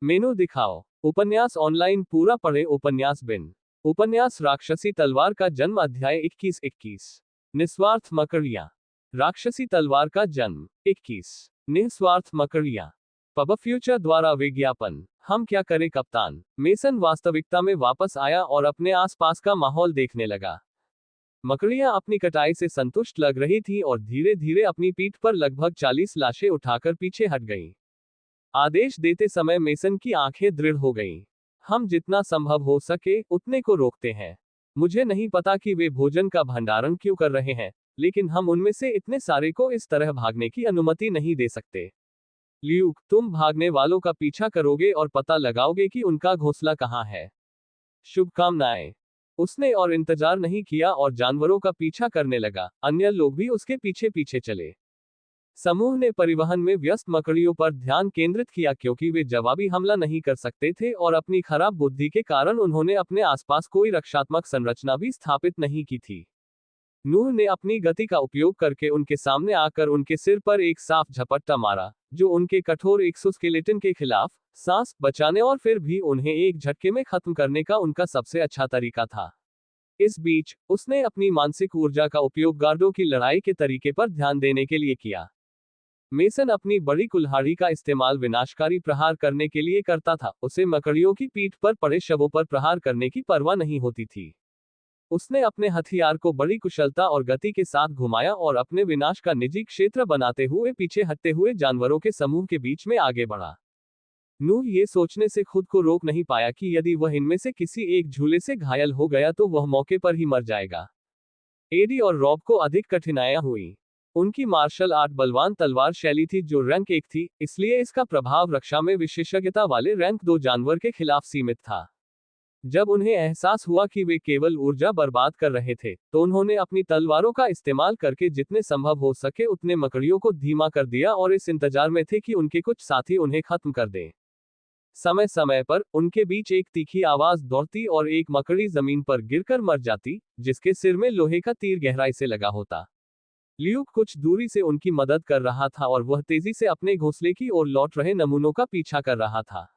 मेनू दिखाओ। उपन्यास ऑनलाइन पूरा पढ़े। उपन्यास बिन। उपन्यास राक्षसी तलवार का जन्म अध्याय 21-21। निस्वार्थ मकड़िया। राक्षसी तलवार का जन्म। 21। निस्वार्थ मकड़िया। पब फ्यूचर द्वारा विज्ञापन। हम क्या करें कप्तान। मेसन वास्तविकता में वापस आया और अपने आसपास का माहौल देखने लगा। मकड़ियां अपनी कटाई से संतुष्ट लग रही थी और धीरे धीरे अपनी पीठ पर लगभग 40 लाशें उठाकर पीछे हट गईं। आदेश देते समय मेसन की आंखें दृढ़ हो गईं। हम जितना संभव हो सके उतने को रोकते हैं। मुझे नहीं पता कि वे भोजन का भंडारण क्यों कर रहे हैं, लेकिन हम उनमें से इतने सारे को इस तरह भागने की अनुमति नहीं दे सकते। ल्यूक, तुम भागने वालों का पीछा करोगे और पता लगाओगे कि उनका घोंसला कहाँ है। शुभकामनाएं। उसने और इंतजार नहीं किया और जानवरों का पीछा करने लगा। अन्य लोग भी उसके पीछे पीछे चले। समूह ने परिवहन में व्यस्त मकड़ियों पर ध्यान केंद्रित किया क्योंकि वे जवाबी हमला नहीं कर सकते थे और अपनी खराब बुद्धि के कारण उन्होंने अपने आसपास कोई रक्षात्मक संरचना भी स्थापित नहीं की थी। नूह ने अपनी गति का उपयोग करके उनके सामने आकर उनके सिर पर एक साफ झपट्टा मारा, जो उनके कठोर एक्सोस्केलेटन के खिलाफ सांस बचाने और फिर भी उन्हें एक झटके में खत्म करने का उनका सबसे अच्छा तरीका था। इस बीच उसने अपनी मानसिक ऊर्जा का उपयोग गार्डों की लड़ाई के तरीके पर ध्यान देने के लिए किया। मेसन अपनी बड़ी कुल्हाड़ी का इस्तेमाल विनाशकारी प्रहार करने के लिए करता था। उसे मकड़ियों की पीठ पर पड़े शवों पर प्रहार करने की परवाह नहीं होती थी। उसने अपने हथियार को बड़ी कुशलता और गति के साथ घुमाया और अपने विनाश का निजी क्षेत्र बनाते हुए पीछे हटते हुए जानवरों के समूह के बीच में आगे बढ़ा। नूह ये सोचने से खुद को रोक नहीं पाया कि यदि वह इनमें से किसी एक झूले से घायल हो गया तो वह मौके पर ही मर जाएगा। एडी और रॉब को अधिक कठिनाइयां हुई। उनकी मार्शल आर्ट बलवान तलवार शैली थी जो रैंक 1 थी, इसलिए इसका प्रभाव रक्षा में विशेषज्ञता वाले रैंक 2 जानवर के खिलाफ सीमित था। जब उन्हें एहसास हुआ कि वे केवल ऊर्जा बर्बाद कर रहे थे, तो उन्होंने अपनी तलवारों का इस्तेमाल करके जितने संभव हो सके उतने मकड़ियों को धीमा कर दिया और इस इंतजार में थे कि उनके कुछ साथी उन्हें खत्म कर दें। समय समय पर उनके बीच एक तीखी आवाज दौड़ती और एक मकड़ी जमीन पर गिरकर मर जाती, जिसके सिर में लोहे का तीर गहराई से लगा होता। ल्यूक कुछ दूरी से उनकी मदद कर रहा था और वह तेजी से अपने घोंसले की ओर लौट रहे नमूनों का पीछा कर रहा था।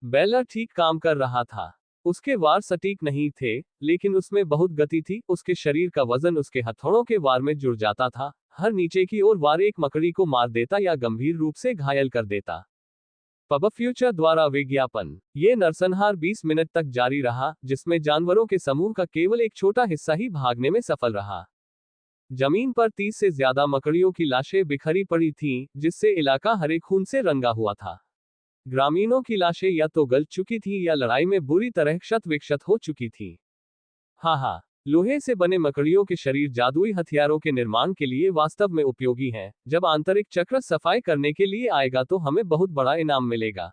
बेला ठीक काम कर रहा था। उसके वार सटीक नहीं थे, लेकिन उसमें बहुत गति थी। उसके शरीर का वजन उसके हथौड़ों के वार में जुड़ जाता था। हर नीचे की ओर वार एक मकड़ी को मार देता या गंभीर रूप से घायल कर देता। पब फ्यूचर द्वारा विज्ञापन। ये नरसंहार 20 मिनट तक जारी रहा, जिसमें जानवरों के समूह का केवल एक छोटा हिस्सा ही भागने में सफल रहा। जमीन पर 30 से ज्यादा मकड़ियों की लाशें बिखरी पड़ी थीं, जिससे इलाका हरे खून से रंगा हुआ था। ग्रामीणों की लाशें या तो गल चुकी थीं या लड़ाई में बुरी तरह क्षत विक्षत हो चुकी थीं। हाँ, लोहे से बने मकड़ियों के शरीर जादुई हथियारों के निर्माण के लिए वास्तव में उपयोगी हैं। जब आंतरिक चक्र सफाई करने के लिए आएगा तो हमें बहुत बड़ा इनाम मिलेगा,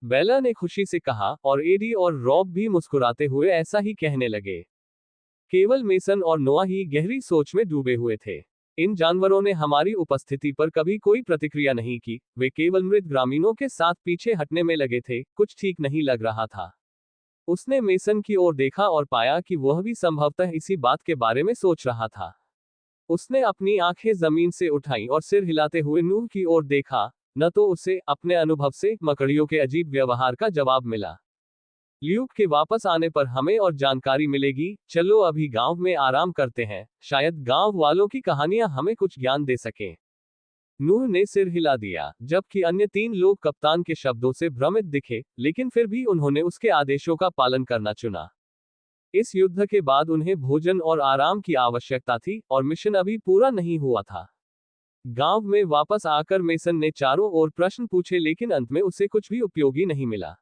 बेला ने खुशी से कहा, और एडी और रॉब भी मुस्कुराते हुए ऐसा ही कहने लगे। केवल मेसन और नोआ ही गहरी सोच में डूबे हुए थे। इन जानवरों ने हमारी उपस्थिति पर कभी कोई प्रतिक्रिया नहीं की। वे केवल मृत ग्रामीणों के साथ पीछे हटने में लगे थे। कुछ ठीक नहीं लग रहा था। उसने मेसन की ओर देखा और पाया कि वह भी संभवतः इसी बात के बारे में सोच रहा था। उसने अपनी आंखें जमीन से उठाईं और सिर हिलाते हुए नूह की ओर देखा। न तो उसे अपने अनुभव से मकड़ियों के अजीब व्यवहार का जवाब मिला। ल्यूक के वापस आने पर हमें और जानकारी मिलेगी। चलो अभी गांव में आराम करते हैं, शायद गांव वालों की कहानियां हमें कुछ ज्ञान दे सकें। नूह ने सिर हिला दिया, जबकि अन्य 3 लोग कप्तान के शब्दों से भ्रमित दिखे, लेकिन फिर भी उन्होंने उसके आदेशों का पालन करना चुना। इस युद्ध के बाद उन्हें भोजन और आराम की आवश्यकता थी और मिशन अभी पूरा नहीं हुआ था। गांव में वापस आकर मेसन ने चारों ओर प्रश्न पूछे, लेकिन अंत में उसे कुछ भी उपयोगी नहीं मिला।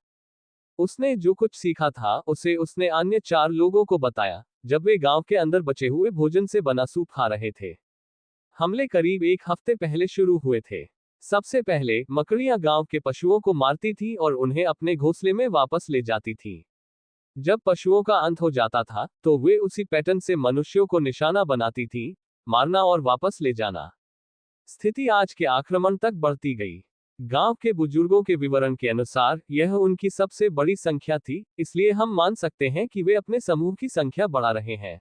उसने जो कुछ सीखा था उसे उसने अन्य 4 लोगों को बताया, जब वे गांव के अंदर बचे हुए भोजन से बना सूप खा रहे थे। हमले करीब 1 हफ्ते पहले शुरू हुए थे। सबसे पहले मकड़ियां गांव के पशुओं को मारती थीं और उन्हें अपने घोंसले में वापस ले जाती थीं। जब पशुओं का अंत हो जाता था, तो वे उसी पैटर्न से मनुष्यों को निशाना बनाती थीं, मारना और वापस ले जाना। स्थिति आज के आक्रमण तक बढ़ती गई। गांव के बुजुर्गों के विवरण के अनुसार यह उनकी सबसे बड़ी संख्या थी, इसलिए हम मान सकते हैं कि वे अपने समूह की संख्या बढ़ा रहे हैं।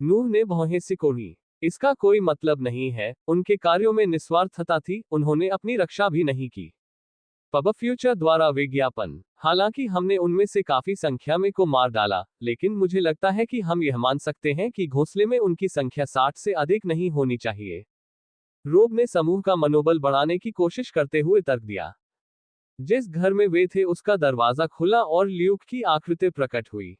नूह ने भौहें सिकोड़ी। इसका कोई मतलब नहीं है। उनके कार्यों में निस्वार्थता थी, उन्होंने अपनी रक्षा भी नहीं की। पब फ्यूचर द्वारा विज्ञापन। हालांकि हमने उनमें से काफी संख्या में को मार डाला, लेकिन मुझे लगता है कि हम यह मान सकते हैं कि घोंसले में उनकी संख्या 60 से अधिक नहीं होनी चाहिए। रोब ने समूह का मनोबल बढ़ाने की कोशिश करते हुए तर्क दिया। जिस घर में वे थे उसका दरवाजा खुला और ल्यूक की आकृति प्रकट हुई।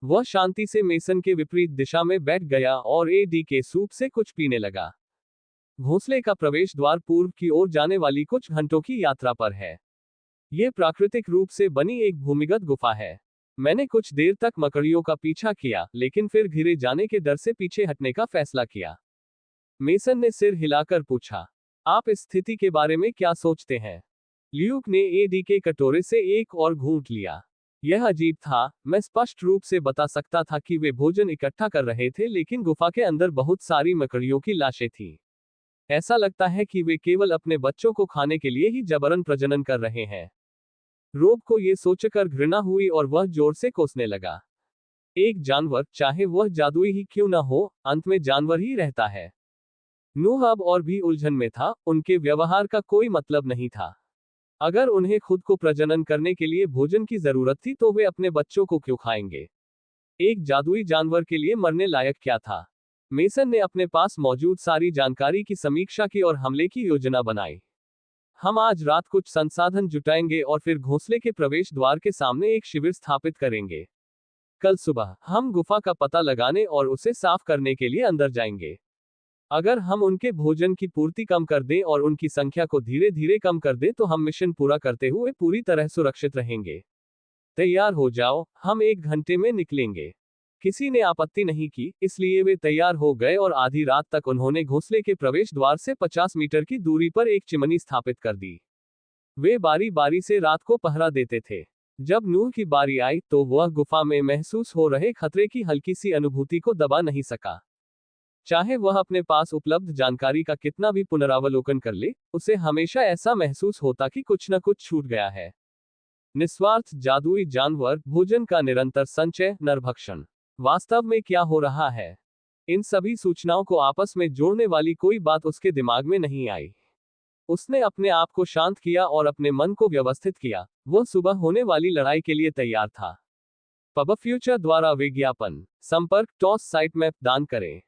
वह शांति से मेसन के विपरीत दिशा में बैठ गया और एडी के सूप से कुछ पीने लगा। घोंसले का प्रवेश द्वार पूर्व की ओर जाने वाली कुछ घंटों की यात्रा पर है। यह प्राकृतिक रूप से बनी एक भूमिगत गुफा है। मैंने कुछ देर तक मकड़ियों का पीछा किया, लेकिन फिर घिरे जाने के डर से पीछे हटने का फैसला किया। मेसन ने सिर हिलाकर पूछा, आप इस स्थिति के बारे में क्या सोचते हैं? ल्यूक ने एडी के कटोरे से एक और घूंट लिया। यह अजीब था। मैं स्पष्ट रूप से बता सकता था कि वे भोजन इकट्ठा कर रहे थे, लेकिन गुफा के अंदर बहुत सारी मकड़ियों की लाशें थीं। ऐसा लगता है कि वे केवल अपने बच्चों को खाने के लिए ही जबरन प्रजनन कर रहे हैं। रोब को यह सोचकर घृणा हुई और वह जोर से कोसने लगा। एक जानवर, चाहे वह जादुई ही क्यों न हो, अंत में जानवर ही रहता है। नूह अब और भी उलझन में था। उनके व्यवहार का कोई मतलब नहीं था। अगर उन्हें खुद को प्रजनन करने के लिए भोजन की जरूरत थी तो वे अपने बच्चों को क्यों खाएंगे? एक जादुई जानवर के लिए मरने लायक क्या था? मेसन ने अपने पास मौजूद सारी जानकारी की समीक्षा की और हमले की योजना बनाई। हम आज रात कुछ संसाधन जुटाएंगे और फिर घोंसले के प्रवेश द्वार के सामने एक शिविर स्थापित करेंगे। कल सुबह हम गुफा का पता लगाने और उसे साफ करने के लिए अंदर जाएंगे। अगर हम उनके भोजन की पूर्ति कम कर दें और उनकी संख्या को धीरे धीरे कम कर दें तो हम मिशन पूरा करते हुए पूरी तरह सुरक्षित रहेंगे। तैयार हो जाओ, हम 1 घंटे में निकलेंगे। किसी ने आपत्ति नहीं की, इसलिए वे तैयार हो गए और आधी रात तक उन्होंने घोंसले के प्रवेश द्वार से 50 मीटर की दूरी पर एक चिमनी स्थापित कर दी। वे बारी बारी से रात को पहरा देते थे। जब नूह की बारी आई तो वह गुफा में महसूस हो रहे खतरे की हल्की सी अनुभूति को दबा नहीं सका। चाहे वह अपने पास उपलब्ध जानकारी का कितना भी पुनरावलोकन कर ले, उसे हमेशा ऐसा महसूस होता कि कुछ न कुछ छूट गया है। निस्वार्थ जादुई जानवर, भोजन का निरंतर संचय, नरभक्षण। वास्तव में क्या हो रहा है? इन सभी सूचनाओं को आपस में जोड़ने वाली कोई बात उसके दिमाग में नहीं आई। उसने अपने आप को शांत किया और अपने मन को व्यवस्थित किया। वह सुबह होने वाली लड़ाई के लिए तैयार था। पब फ्यूचर द्वारा विज्ञापन। संपर्क टॉस साइट मैप दान करें।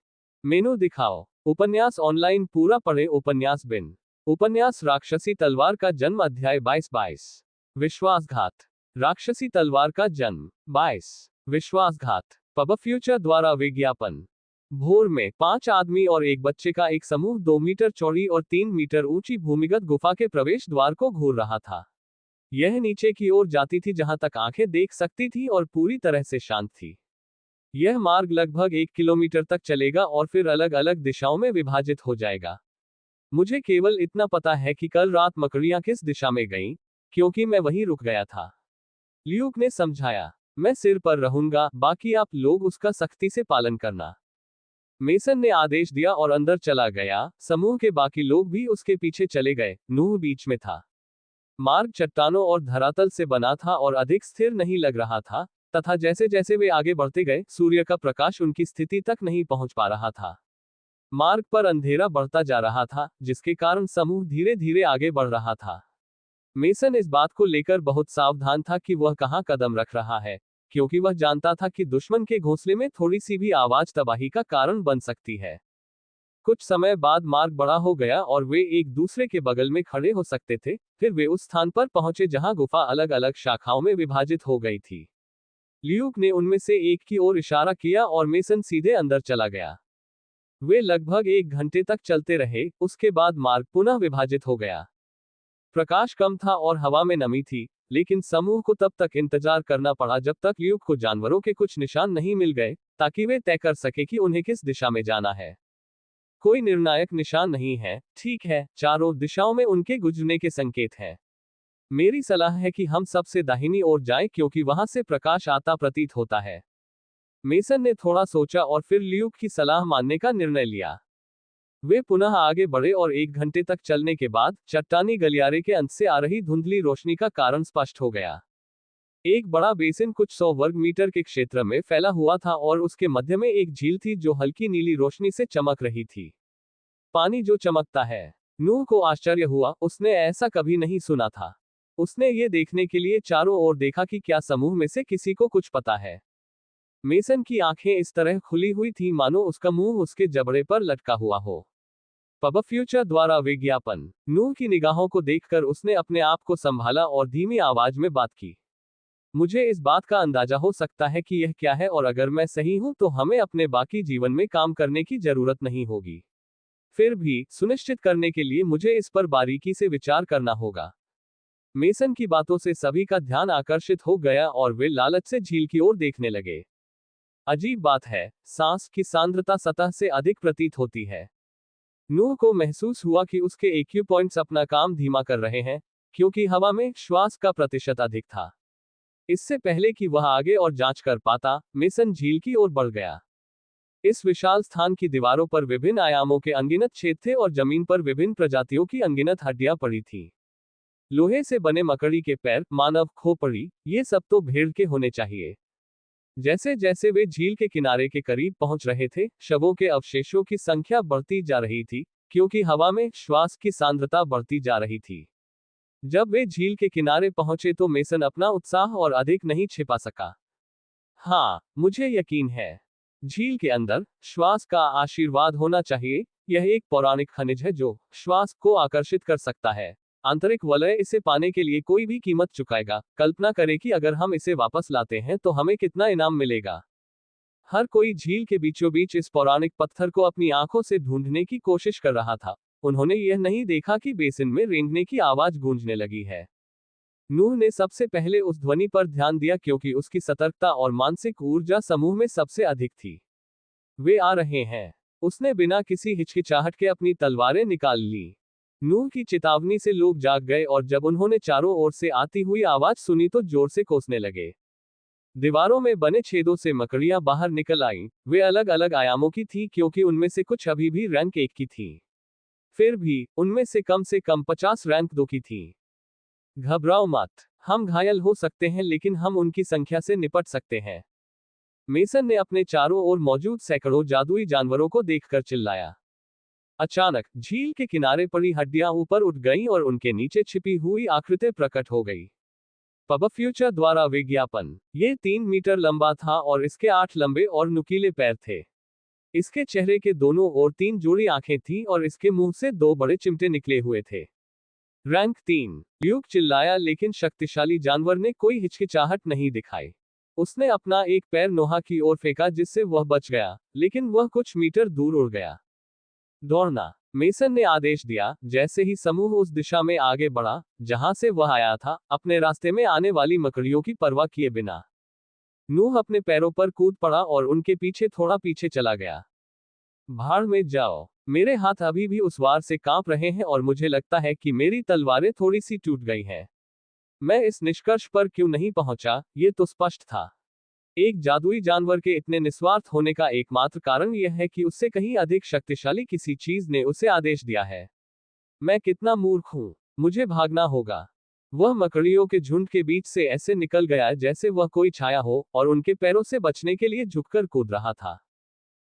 मेनू दिखाओ। उपन्यास ऑनलाइन पूरा पढ़े। उपन्यास बिन। उपन्यास राक्षसी तलवार का जन्म अध्याय 22। विश्वासघात। राक्षसी तलवार का जन्म 22। विश्वासघात। पब फ्यूचर द्वारा विज्ञापन। भोर में 5 आदमी और एक बच्चे का एक समूह 2 मीटर चौड़ी और 3 मीटर ऊंची भूमिगत गुफा के प्रवेश द्वार को घूर रहा था। यह नीचे की ओर जाती थी जहां तक आंखें देख सकती थी और पूरी तरह से शांत थी। यह मार्ग लगभग 1 किलोमीटर तक चलेगा और फिर अलग अलग दिशाओं में विभाजित हो जाएगा। मुझे केवल इतना पता है कि कल रात मकड़ियां किस दिशा में गईं, क्योंकि मैं वहीं रुक गया था। ल्यूक ने समझाया। मैं सिर पर रहूंगा, बाकी आप लोग उसका सख्ती से पालन करना। मेसन ने आदेश दिया और अंदर चला गया। समूह के बाकी लोग भी उसके पीछे चले गए। नूह बीच में था। मार्ग चट्टानों और धरातल से बना था और अधिक स्थिर नहीं लग रहा था, तथा जैसे जैसे वे आगे बढ़ते गए, सूर्य का प्रकाश उनकी स्थिति तक नहीं पहुंच पा रहा था। मार्ग पर अंधेरा बढ़ता जा रहा था, जिसके कारण समूह धीरे धीरे आगे बढ़ रहा था। मेसन इस बात को लेकर बहुत सावधान था कि वह कहां कदम रख रहा है, क्योंकि वह जानता था कि दुश्मन के घोंसले में थोड़ी सी भी आवाज तबाही का कारण बन सकती है। कुछ समय बाद मार्ग बड़ा हो गया और वे एक दूसरे के बगल में खड़े हो सकते थे। फिर वे उस स्थान पर पहुंचे जहां गुफा अलग अलग शाखाओं में विभाजित हो गई थी। ल्यूक ने उनमें से एक की ओर इशारा किया और मेसन सीधे अंदर चला गया। वे लगभग 1 घंटे तक चलते रहे। उसके बाद मार्ग पुनः विभाजित हो गया। प्रकाश कम था और हवा में नमी थी, लेकिन समूह को तब तक इंतजार करना पड़ा जब तक ल्यूक को जानवरों के कुछ निशान नहीं मिल गए, ताकि वे तय कर सके कि उन्हें किस दिशा में जाना है। कोई निर्णायक निशान नहीं है, ठीक है, चारों दिशाओं में उनके गुजरने के संकेत हैं। मेरी सलाह है कि हम सबसे दाहिनी ओर जाएं, क्योंकि वहां से प्रकाश आता प्रतीत होता है। मेसन ने थोड़ा सोचा और फिर ल्यूक की सलाह मानने का निर्णय लिया। वे पुनः आगे बढ़े और 1 घंटे तक चलने के बाद चट्टानी गलियारे के अंत से आ रही धुंधली रोशनी का कारण स्पष्ट हो गया। एक बड़ा बेसिन कुछ 100 वर्ग मीटर के क्षेत्र में फैला हुआ था और उसके मध्य में एक झील थी जो हल्की नीली रोशनी से चमक रही थी। पानी जो चमकता है। नूह को आश्चर्य हुआ, उसने ऐसा कभी नहीं सुना था। उसने ये देखने के लिए चारों ओर देखा कि क्या समूह में से किसी को कुछ पता है। मेसन की आंखें इस तरह खुली हुई थी मानो उसका मुंह उसके जबड़े पर लटका हुआ हो। पब फ्यूचर द्वारा विज्ञापन। नूह की निगाहों को देखकर उसने अपने आप को संभाला और धीमी आवाज में बात की। मुझे इस बात का अंदाजा हो सकता है कि यह क्या है, और अगर मैं सही हूं तो हमें अपने बाकी जीवन में काम करने की जरूरत नहीं होगी। फिर भी सुनिश्चित करने के लिए मुझे इस पर बारीकी से विचार करना होगा। मेसन की बातों से सभी का ध्यान आकर्षित हो गया और वे लालच से झील की ओर देखने लगे। अजीब बात है, सांस की सांद्रता सतह से अधिक प्रतीत होती है। नूह को महसूस हुआ कि उसके एक्यू पॉइंट्स अपना काम धीमा कर रहे हैं, क्योंकि हवा में श्वास का प्रतिशत अधिक था। इससे पहले कि वह आगे और जांच कर पाता, मेसन झील की ओर बढ़ गया। इस विशाल स्थान की दीवारों पर विभिन्न आयामों के अनगिनत छेद थे और जमीन पर विभिन्न प्रजातियों की अनगिनत हड्डियां पड़ी थीं। लोहे से बने मकड़ी के पैर, मानव खोपड़ी, ये सब तो भेड़ के होने चाहिए। जैसे जैसे वे झील के किनारे के करीब पहुंच रहे थे, शवों के अवशेषों की संख्या बढ़ती जा रही थी, क्योंकि हवा में श्वास की सांद्रता बढ़ती जा रही थी। जब वे झील के किनारे पहुंचे तो मेसन अपना उत्साह और अधिक नहीं छिपा सका। हाँ, मुझे यकीन है। झील के अंदर श्वास का आशीर्वाद होना चाहिए। यह एक पौराणिक खनिज है जो श्वास को आकर्षित कर सकता है। आंतरिक वलय इसे पाने के लिए कोई भी कीमत चुकाएगा। कल्पना करें कि अगर हम इसे वापस लाते हैं तो हमें कितना इनाम मिलेगा। हर कोई झील के बीचों बीच इस पौराणिक पत्थर को अपनी आंखों से ढूंढने की कोशिश कर रहा था। उन्होंने यह नहीं देखा कि बेसिन में रेंगने की आवाज गूंजने लगी है। नूह ने सबसे पहले उस ध्वनि पर ध्यान दिया क्योंकि उसकी सतर्कता और मानसिक ऊर्जा समूह में सबसे अधिक थी। वे आ रहे हैं। उसने बिना किसी हिचकिचाहट के अपनी तलवारें निकाल ली। नूह की चेतावनी से लोग जाग गए और जब उन्होंने चारों ओर से आती हुई आवाज सुनी तो जोर से कोसने लगे। दीवारों में बने छेदों से मकड़ियां बाहर निकल आईं। वे अलग अलग आयामों की थीं क्योंकि उनमें से कुछ अभी भी रैंक 1 की थीं। फिर भी उनमें से कम 50 रैंक 2 की थीं। घबराओ मत, हम घायल हो सकते हैं लेकिन हम उनकी संख्या से निपट सकते हैं। मेसन ने अपने चारों ओर मौजूद सैकड़ों जादुई जानवरों को देखकर चिल्लाया। अचानक झील के किनारे पड़ी हड्डियां ऊपर उठ गईं और उनके नीचे छिपी हुई आकृति प्रकट हो गई। पब फ्यूचर द्वारा विज्ञापन। ये 3 मीटर लंबा था और इसके 8 लंबे और नुकीले पैर थे। इसके चेहरे के दोनों ओर 3 जोड़ी आंखें थीं और इसके मुंह से 2 बड़े चिमटे निकले हुए थे। रैंक 3। ल्यूक चिल्लाया लेकिन शक्तिशाली जानवर ने कोई हिचकिचाहट नहीं दिखाई। उसने अपना एक पैर नोहा की ओर फेंका जिससे वह बच गया, लेकिन वह कुछ मीटर दूर उड़ गया। दौड़ना, मेसन ने आदेश दिया। जैसे ही समूह उस दिशा में आगे बढ़ा जहां से वह आया था, अपने रास्ते में आने वाली मकड़ियों की परवाह किए बिना नूह अपने पैरों पर कूद पड़ा और उनके पीछे थोड़ा पीछे चला गया। भाड़ में जाओ। मेरे हाथ अभी भी उस वार से कांप रहे हैं और मुझे लगता है कि मेरी तलवारें थोड़ी सी टूट गई हैं। मैं इस निष्कर्ष पर क्यों नहीं पहुंचा, ये तो स्पष्ट था। एक जादुई जानवर के इतने निस्वार्थ होने का एकमात्र कारण यह है कि उससे कहीं अधिक शक्तिशाली किसी चीज ने उसे आदेश दिया है। मैं कितना मूर्ख हूं, मुझे भागना होगा। वह मकड़ियों के झुंड के बीच से ऐसे निकल गया जैसे वह कोई छाया हो और उनके पैरों से बचने के लिए झुककर कूद रहा था।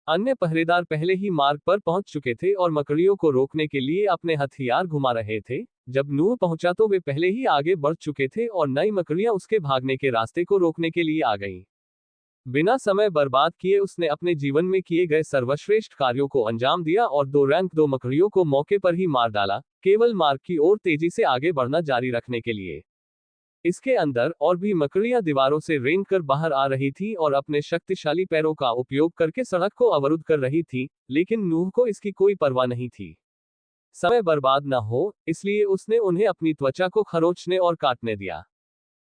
अन्य पहरेदार पहले ही मार्ग पर पहुंच चुके थे और मकड़ियों को रोकने के लिए अपने हथियार घुमा रहे थे। जब नूह पहुंचा तो वे पहले ही आगे बढ़ चुके थे और नई मकड़ियां उसके भागने के रास्ते को रोकने के लिए आ गईं। बिना समय बर्बाद किए उसने अपने जीवन में किए गए सर्वश्रेष्ठ कार्यों को अंजाम दिया और 2 रैंक 2 मकड़ियों को मौके पर ही मार डाला, केवल मार्ग की ओर तेजी से आगे बढ़ना जारी रखने के लिए। इसके अंदर और भी मकड़ियां दीवारों से रेंग कर बाहर आ रही थीं और अपने शक्तिशाली पैरों का उपयोग करके सड़क को अवरुद्ध कर रही थीं, लेकिन नूह को इसकी कोई परवाह नहीं थी। समय बर्बाद न हो, इसलिए उसने उन्हें अपनी त्वचा को खरोंचने और काटने दिया।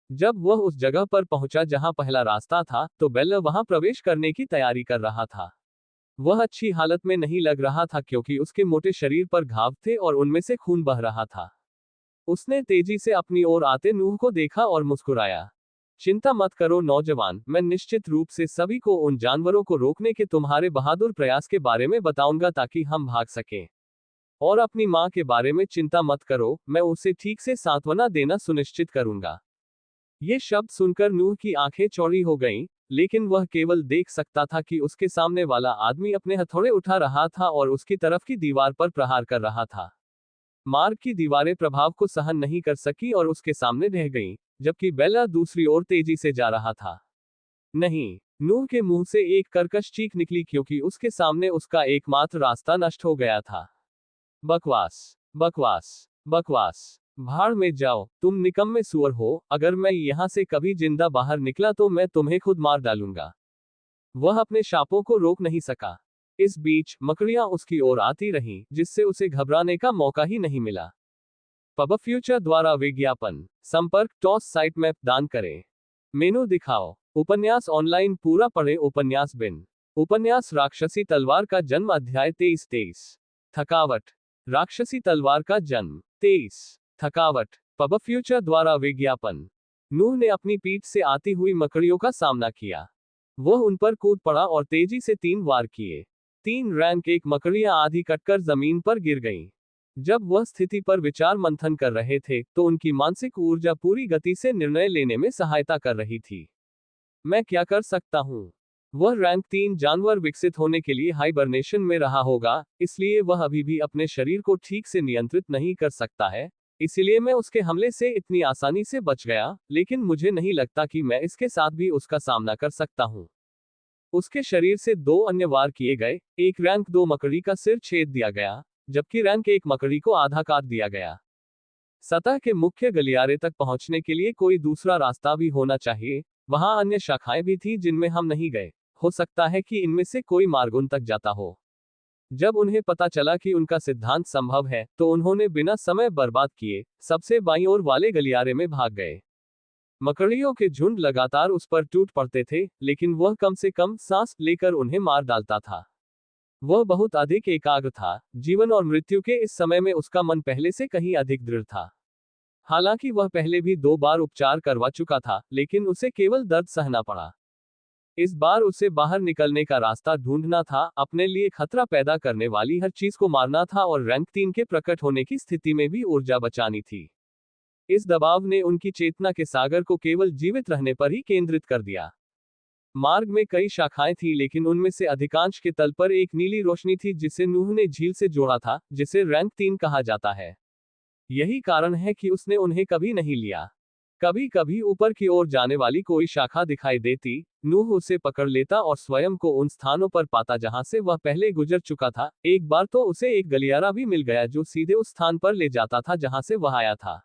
जब वह उस जगह पर पहुंचा जहां पहला रास्ता था, तो बेल वहां प्रवेश करने की तैयारी कर रहा था। वह अच्छी हालत में नहीं लग रहा था क्योंकि उसके मोटे शरीर पर घाव थे और उनमें से खून बह रहा था। उसने तेजी से अपनी ओर आते नूह को देखा और मुस्कुराया। चिंता मत करो नौजवान, मैं निश्चित रूप से सभी को उन जानवरों को रोकने के तुम्हारे बहादुर प्रयास के बारे में बताऊंगा ताकि हम भाग सकें। और अपनी मां के बारे में चिंता मत करो, मैं उसे ठीक से सांत्वना देना सुनिश्चित करूंगा। ये शब्द सुनकर नूह की आंखें चौड़ी हो गईं, लेकिन वह केवल देख सकता था कि उसके सामने वाला आदमी अपने हथौड़े उठा रहा था और उसकी तरफ की दीवार पर प्रहार कर रहा था। मार्ग की दीवारें प्रभाव को सहन नहीं कर सकी और उसके सामने रह गईं, जबकि बेला दूसरी ओर तेजी से जा रहा था। नहीं, नूह के मुंह से एक कर्कश चीख निकली क्योंकि उसके सामने उसका एकमात्र रास्ता नष्ट हो गया था। बकवास, बकवास, बकवास। भाड़ में जाओ, तुम निकम्मे सुअर हो, अगर मैं यहां से कभी जिंदा बाहर निकला तो मैं तुम्हें खुद मार डालूंगा। वह अपने शापों को रोक नहीं सका। इस बीच मकड़ियां उसकी ओर आती रहीं, जिससे उसे घबराने का मौका ही नहीं मिला। पब फ्यूचर द्वारा विज्ञापन संपर्क टॉस साइट मैप दान करें। मेनू दिखाओ। उपन्यास ऑनलाइन पूरा पढ़े। उपन्यास बिन। उपन्यास राक्षसी तलवार का जन्म अध्याय 23। थकावट। राक्षसी तलवार का जन्म 23। थकावट। पब फ्यूचर द्वारा विज्ञापन। नूह ने अपनी पीठ से आती हुई मकड़ियों का सामना किया। वह उन पर कूद पड़ा और तेजी से 3 वार किए। 3 रैंक 1 मकड़ियां आधी कटकर जमीन पर गिर गईं। जब वह स्थिति पर विचार मंथन कर रहे थे तो उनकी मानसिक ऊर्जा पूरी गति से निर्णय लेने में सहायता कर रही थी। मैं क्या कर सकता हूं? वह रैंक 3 जानवर विकसित होने के लिए हाइबरनेशन में रहा होगा, इसलिए वह अभी भी अपने शरीर को ठीक से नियंत्रित नहीं कर सकता है। इसलिए मैं उसके हमले से इतनी आसानी से बच गया, लेकिन मुझे नहीं लगता कि मैं इसके साथ भी उसका सामना कर सकता हूं। उसके शरीर से 2 अन्य वार किए गए। एक रैंक 2 मकड़ी का सिर छेद दिया गया, जबकि रैंक 1 मकड़ी को आधा काट दिया गया। सतह के मुख्य गलियारे तक पहुंचने के लिए कोई दूसरा रास्ता भी होना चाहिए। वहां अन्य शाखाएं भी थी जिनमें हम नहीं गए। हो सकता है कि इनमें से कोई मार्ग उन तक जाता हो। जब उन्हें पता चला कि उनका सिद्धांत संभव है, तो उन्होंने बिना समय बर्बाद किए सबसे बाईं ओर वाले गलियारे में भाग गए। मकड़ियों के झुंड लगातार उस पर टूट पड़ते थे, लेकिन वह कम से कम सांस लेकर उन्हें मार डालता था। वह बहुत अधिक एकाग्र था। जीवन और मृत्यु के इस समय में उसका मन पहले से कहीं अधिक दृढ़ था। हालांकि वह पहले भी 2 बार उपचार करवा चुका था, लेकिन उसे केवल दर्द सहना पड़ा। इस बार उसे बाहर निकलने का रास्ता ढूंढना था, अपने लिए खतरा पैदा करने वाली हर चीज को मारना था और रैंक 3 के प्रकट होने की स्थिति में भी ऊर्जा बचानी थी। इस दबाव ने उनकी चेतना के सागर को केवल जीवित रहने पर ही केंद्रित कर दिया। मार्ग में कई शाखाएं थीं, लेकिन उनमें से अधिकांश के तल पर एक नीली रोशनी थी जिसे नूह ने झील से जोड़ा था, जिसे रैंक 3 कहा जाता है। यही कारण है कि उसने उन्हें कभी नहीं लिया। कभी कभी ऊपर की ओर जाने वाली कोई शाखा दिखाई देती, नूह उसे पकड़ लेता और स्वयं को उन स्थानों पर पाता जहां से वह पहले गुजर चुका था। एक बार तो उसे एक गलियारा भी मिल गया जो सीधे उस स्थान पर ले जाता था जहां से वह आया था।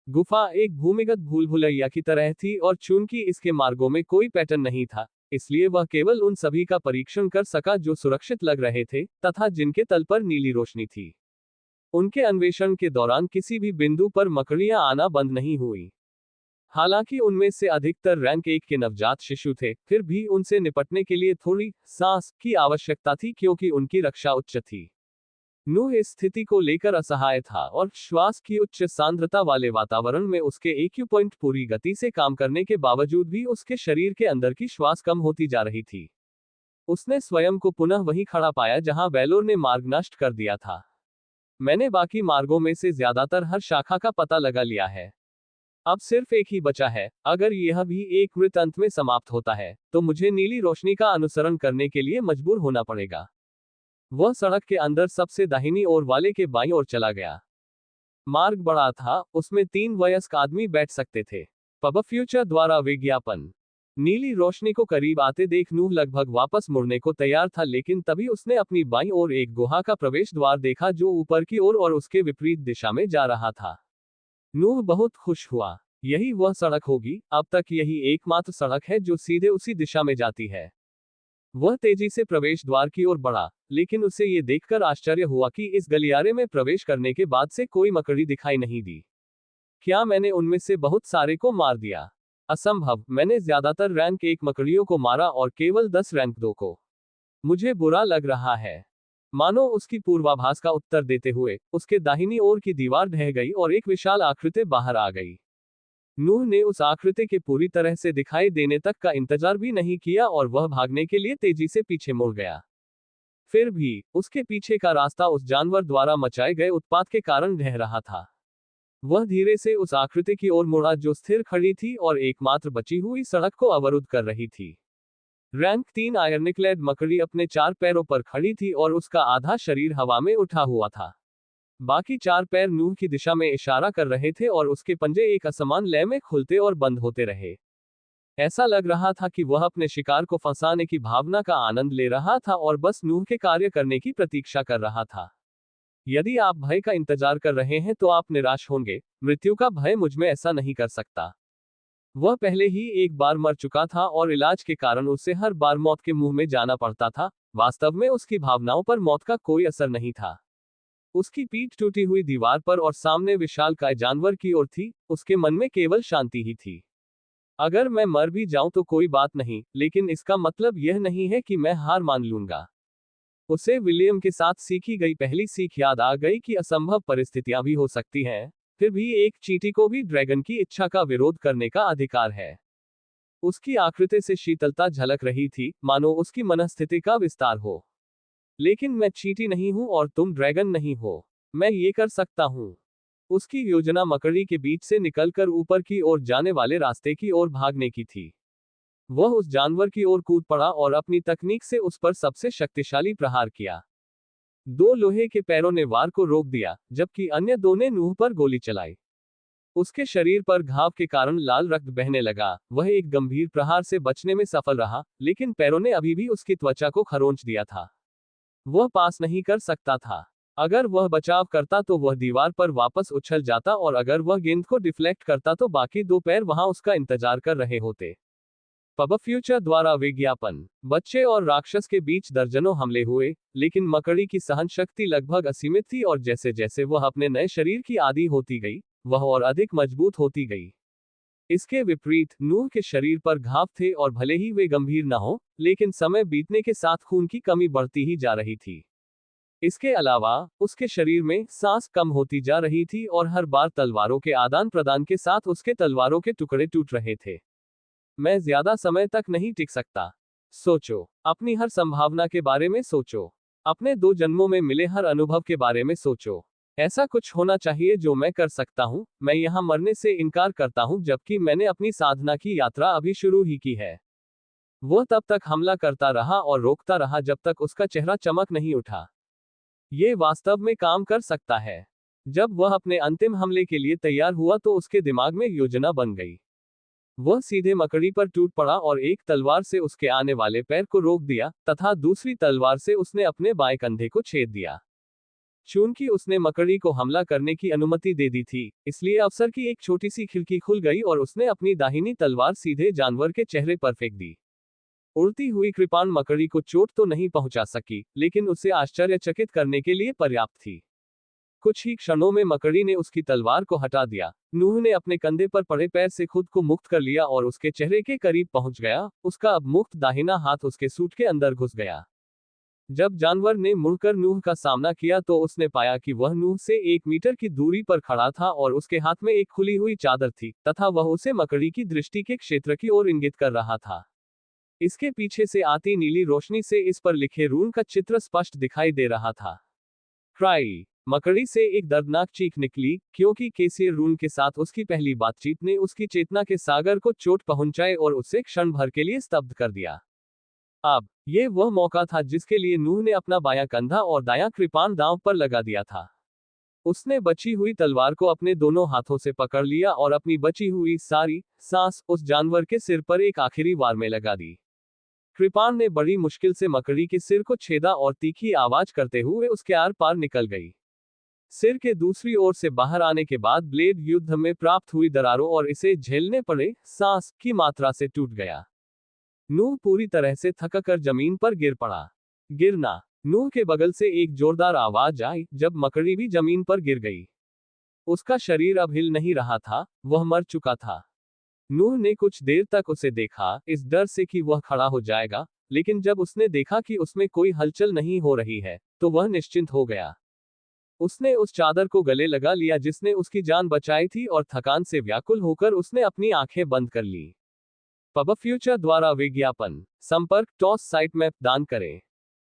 गुफा एक भूमिगत भूल भुलैया की तरह थी और चूंकि इसके मार्गों में कोई पैटर्न नहीं था, इसलिए वह केवल उन सभी का परीक्षण कर सका जो सुरक्षित लग रहे थे तथा जिनके तल पर नीली रोशनी थी। उनके अन्वेषण के दौरान किसी भी बिंदु पर मकड़ियां आना बंद नहीं हुई। हालांकि उनमें से अधिकतर रैंक 1 के नवजात शिशु थे, फिर भी उनसे निपटने के लिए थोड़ी सांस की आवश्यकता थी क्योंकि उनकी रक्षा उच्च थी। नूह इस स्थिति को लेकर असहाय था और श्वास की उच्च सांद्रता वाले वातावरण में उसके EQ पॉइंट पूरी गति से काम करने के बावजूद भी उसके शरीर के अंदर की श्वास कम होती जा रही थी। उसने स्वयं को पुनः वहीं खड़ा पाया जहां वेलोर ने मार्ग नष्ट कर दिया था। मैंने बाकी मार्गों में से ज्यादातर हर शाखा का पता लगा लिया है। अब सिर्फ एक ही बचा है। अगर यह भी एक मृत अंत में समाप्त होता है, तो मुझे नीली रोशनी का अनुसरण करने के लिए मजबूर होना पड़ेगा। वह सड़क के अंदर सबसे दाहिनी ओर वाले के बाईं ओर चला गया। मार्ग बड़ा था, उसमें 3 वयस्क आदमी बैठ सकते थे। पब फ्यूचर द्वारा विज्ञापन। नीली रोशनी को करीब आते देख नूह लगभग वापस मुड़ने को तैयार था, लेकिन तभी उसने अपनी बाईं ओर एक गुहा का प्रवेश द्वार देखा जो ऊपर की ओर और उसके विपरीत दिशा में जा रहा था। नूह बहुत खुश हुआ। यही वह सड़क होगी, अब तक यही एकमात्र सड़क है जो सीधे उसी दिशा में जाती है। वह तेजी से प्रवेश द्वार की ओर बढ़ा, लेकिन उसे ये देखकर आश्चर्य हुआ कि इस गलियारे में प्रवेश करने के बाद से कोई मकड़ी दिखाई नहीं दी। क्या मैंने उनमें से बहुत सारे को मार दिया? असंभव, मैंने ज्यादातर रैंक 1 मकड़ियों को मारा और केवल 10 रैंक 2 को। मुझे बुरा लग रहा है। मानो उसकी पूर्वाभास का उत्तर देते हुए, उसके दाहिनी ओर की दीवार ढह गई और एक विशाल आकृति बाहर आ गई। नूह ने उस आकृति के पूरी तरह से दिखाई देने तक का इंतजार भी नहीं किया और वह भागने के लिए तेजी से पीछे मुड़ गया। फिर भी, उसके पीछे का रास्ता उस जानवर द्वारा मचाए गए उत्पात के कारण ढह रहा था। वह धीरे से उस आकृति की ओर मुड़ा जो स्थिर खड़ी थी और एकमात्र बची हुई सड़क को अवरुद्ध कर रही थी। रैंक 3 आयरनिक्लेड मकड़ी अपने 4 पैरों पर खड़ी थी और उसका आधा शरीर हवा में उठा हुआ था। बाकी 4 पैर नूह की दिशा में इशारा कर रहे थे और उसके पंजे एक असमान लय में खुलते और बंद होते रहे। ऐसा लग रहा था कि वह अपने शिकार को फंसाने की भावना का आनंद ले रहा था और बस नूह के कार्य करने की प्रतीक्षा कर रहा था। यदि आप भय का इंतजार कर रहे हैं तो आप निराश होंगे। मृत्यु का भय मुझमें ऐसा नहीं कर सकता। वह पहले ही एक बार मर चुका था और इलाज के कारण उसे हर बार मौत के मुंह में जाना पड़ता था। वास्तव में उसकी भावनाओं पर मौत का कोई असर नहीं था। उसकी पीठ टूटी हुई दीवार पर और सामने विशालकाय जानवर की ओर थी। उसके मन में केवल शांति ही थी। अगर मैं मर भी जाऊं तो कोई बात नहीं, लेकिन इसका मतलब यह नहीं है कि मैं हार मान लूंगा। उसे विलियम के साथ सीखी गई पहली सीख याद आ गई कि असंभव परिस्थितियां भी हो सकती हैं। फिर भी एक चींटी को भी ड्रैगन की इच्छा का विरोध करने का अधिकार है। उसकी आकृति से शीतलता झलक रही थी, मानो उसकी मनस्थिति का विस्तार हो। लेकिन मैं चींटी नहीं हूं और तुम ड्रैगन नहीं हो। मैं ये कर सकता हूं। उसकी योजना मकड़ी के बीच से निकलकर ऊपर की ओर जाने वाले रास्ते की ओर भागने की थी। वह उस जानवर की ओर कूद पड़ा और अपनी तकनीक से उस पर सबसे शक्तिशाली प्रहार किया। 2 लोहे के पैरों ने वार को रोक दिया, जबकि अन्य 2 ने नूह पर गोली चलाई। उसके शरीर पर घाव के कारण लाल रक्त बहने लगा। वह एक गंभीर प्रहार से बचने में सफल रहा, लेकिन पैरों ने अभी भी उसकी त्वचा को खरोंच दिया था। वह पास नहीं कर सकता था। अगर वह बचाव करता तो वह दीवार पर वापस उछल जाता और अगर वह गेंद को डिफ्लेक्ट करता तो बाकी 2 पैर वहां उसका इंतजार कर रहे होते। पब फ्यूचर द्वारा विज्ञापन। बच्चे और राक्षस के बीच दर्जनों हमले हुए, लेकिन मकड़ी की सहन शक्ति लगभग असीमित थी और जैसे जैसे वह अपने नए शरीर की आदी होती गई, वह और अधिक मजबूत होती गई। इसके विपरीत नूह के शरीर पर घाव थे और भले ही वे गंभीर न हो, लेकिन समय बीतने के साथ खून की कमी बढ़ती ही जा रही थी। इसके अलावा उसके शरीर में सांस कम होती जा रही थी और हर बार तलवारों के आदान प्रदान के साथ उसके तलवारों के टुकड़े टूट रहे थे। मैं ज्यादा समय तक नहीं टिक सकता। सोचो, अपनी हर संभावना के बारे में सोचो। अपने 2 जन्मों में मिले हर अनुभव के बारे में सोचो। ऐसा कुछ होना चाहिए जो मैं कर सकता हूं। मैं यहां मरने से इनकार करता हूं जबकि मैंने अपनी साधना की यात्रा अभी शुरू ही की है। वह तब तक हमला करता रहा और रोकता रहा जब तक उसका चेहरा चमक नहीं उठा। ये वास्तव में काम कर सकता है। जब वह अपने अंतिम हमले के लिए तैयार हुआ तो उसके दिमाग में योजना बन गई। वह सीधे मकड़ी पर टूट पड़ा और एक तलवार से उसके आने वाले पैर को रोक दिया तथा दूसरी तलवार से उसने अपने बाएं कंधे को छेद दिया। चूंकि उसने मकड़ी को हमला करने की अनुमति दे दी थी, इसलिए अफसर की एक छोटी सी खिड़की खुल गई और उसने अपनी दाहिनी तलवार सीधे जानवर के चेहरे पर फेंक दी। उड़ती हुई कृपाण मकड़ी को चोट तो नहीं पहुंचा सकी, लेकिन उसे आश्चर्यचकित करने के लिए पर्याप्त थी। कुछ ही क्षणों में मकड़ी ने उसकी तलवार को हटा दिया। नूह ने अपने कंधे पर पड़े पैर से खुद को मुक्त कर लिया और उसके चेहरे के करीब पहुंच गया। उसका अब मुक्त दाहिना हाथ उसके सूट के अंदर घुस गया। जब जानवर ने मुड़कर नूह का सामना किया तो उसने पाया कि वह नूह से 1 मीटर की दूरी पर खड़ा था और उसके हाथ में एक खुली हुई चादर थी तथा वह उसे मकड़ी की दृष्टि के क्षेत्र की ओर इंगित कर रहा था। इसके पीछे से आती नीली रोशनी से इस पर लिखे रून का चित्र स्पष्ट दिखाई दे रहा था। क्राई। मकड़ी से एक दर्दनाक चीख निकली, क्योंकि केसियर रून के साथ उसकी पहली बातचीत ने उसकी चेतना के सागर को चोट पहुंचाए और उसे क्षण भर के लिए स्तब्ध कर दिया। अब यह वह मौका था जिसके लिए नूह ने अपना बायां कंधा और दायां कृपाण दांव पर लगा दिया था। उसने बची हुई तलवार को अपने दोनों हाथों से पकड़ लिया और अपनी बची हुई सारी सांस उस जानवर के सिर पर एक आखिरी वार में लगा दी। कृपाण ने बड़ी मुश्किल से मकड़ी के सिर को छेदा और तीखी आवाज करते हुए उसके आर पार निकल गई। सिर के दूसरी ओर से बाहर आने के बाद ब्लेड युद्ध में प्राप्त हुई दरारों और इसे झेलने पड़े सांस की मात्रा से टूट गया। नूह पूरी तरह से थककर जमीन पर गिर पड़ा। गिरना। नूह के बगल से एक जोरदार आवाज आई जब मकड़ी भी जमीन पर गिर गई। उसका शरीर अब हिल नहीं रहा था, वह मर चुका था। नूह ने कुछ देर तक उसे देखा, इस डर से कि वह खड़ा हो जाएगा, लेकिन जब उसने देखा कि उसमें कोई हलचल नहीं हो रही है, तो वह निश्चिंत हो गया। उसने उस चादर को गले लगा लिया जिसने उसकी जान बचाई थी और थकान से व्याकुल होकर उसने अपनी आंखें बंद कर ली। पब फ्यूचर द्वारा विज्ञापन। संपर्क टॉस साइट मैप दान करें।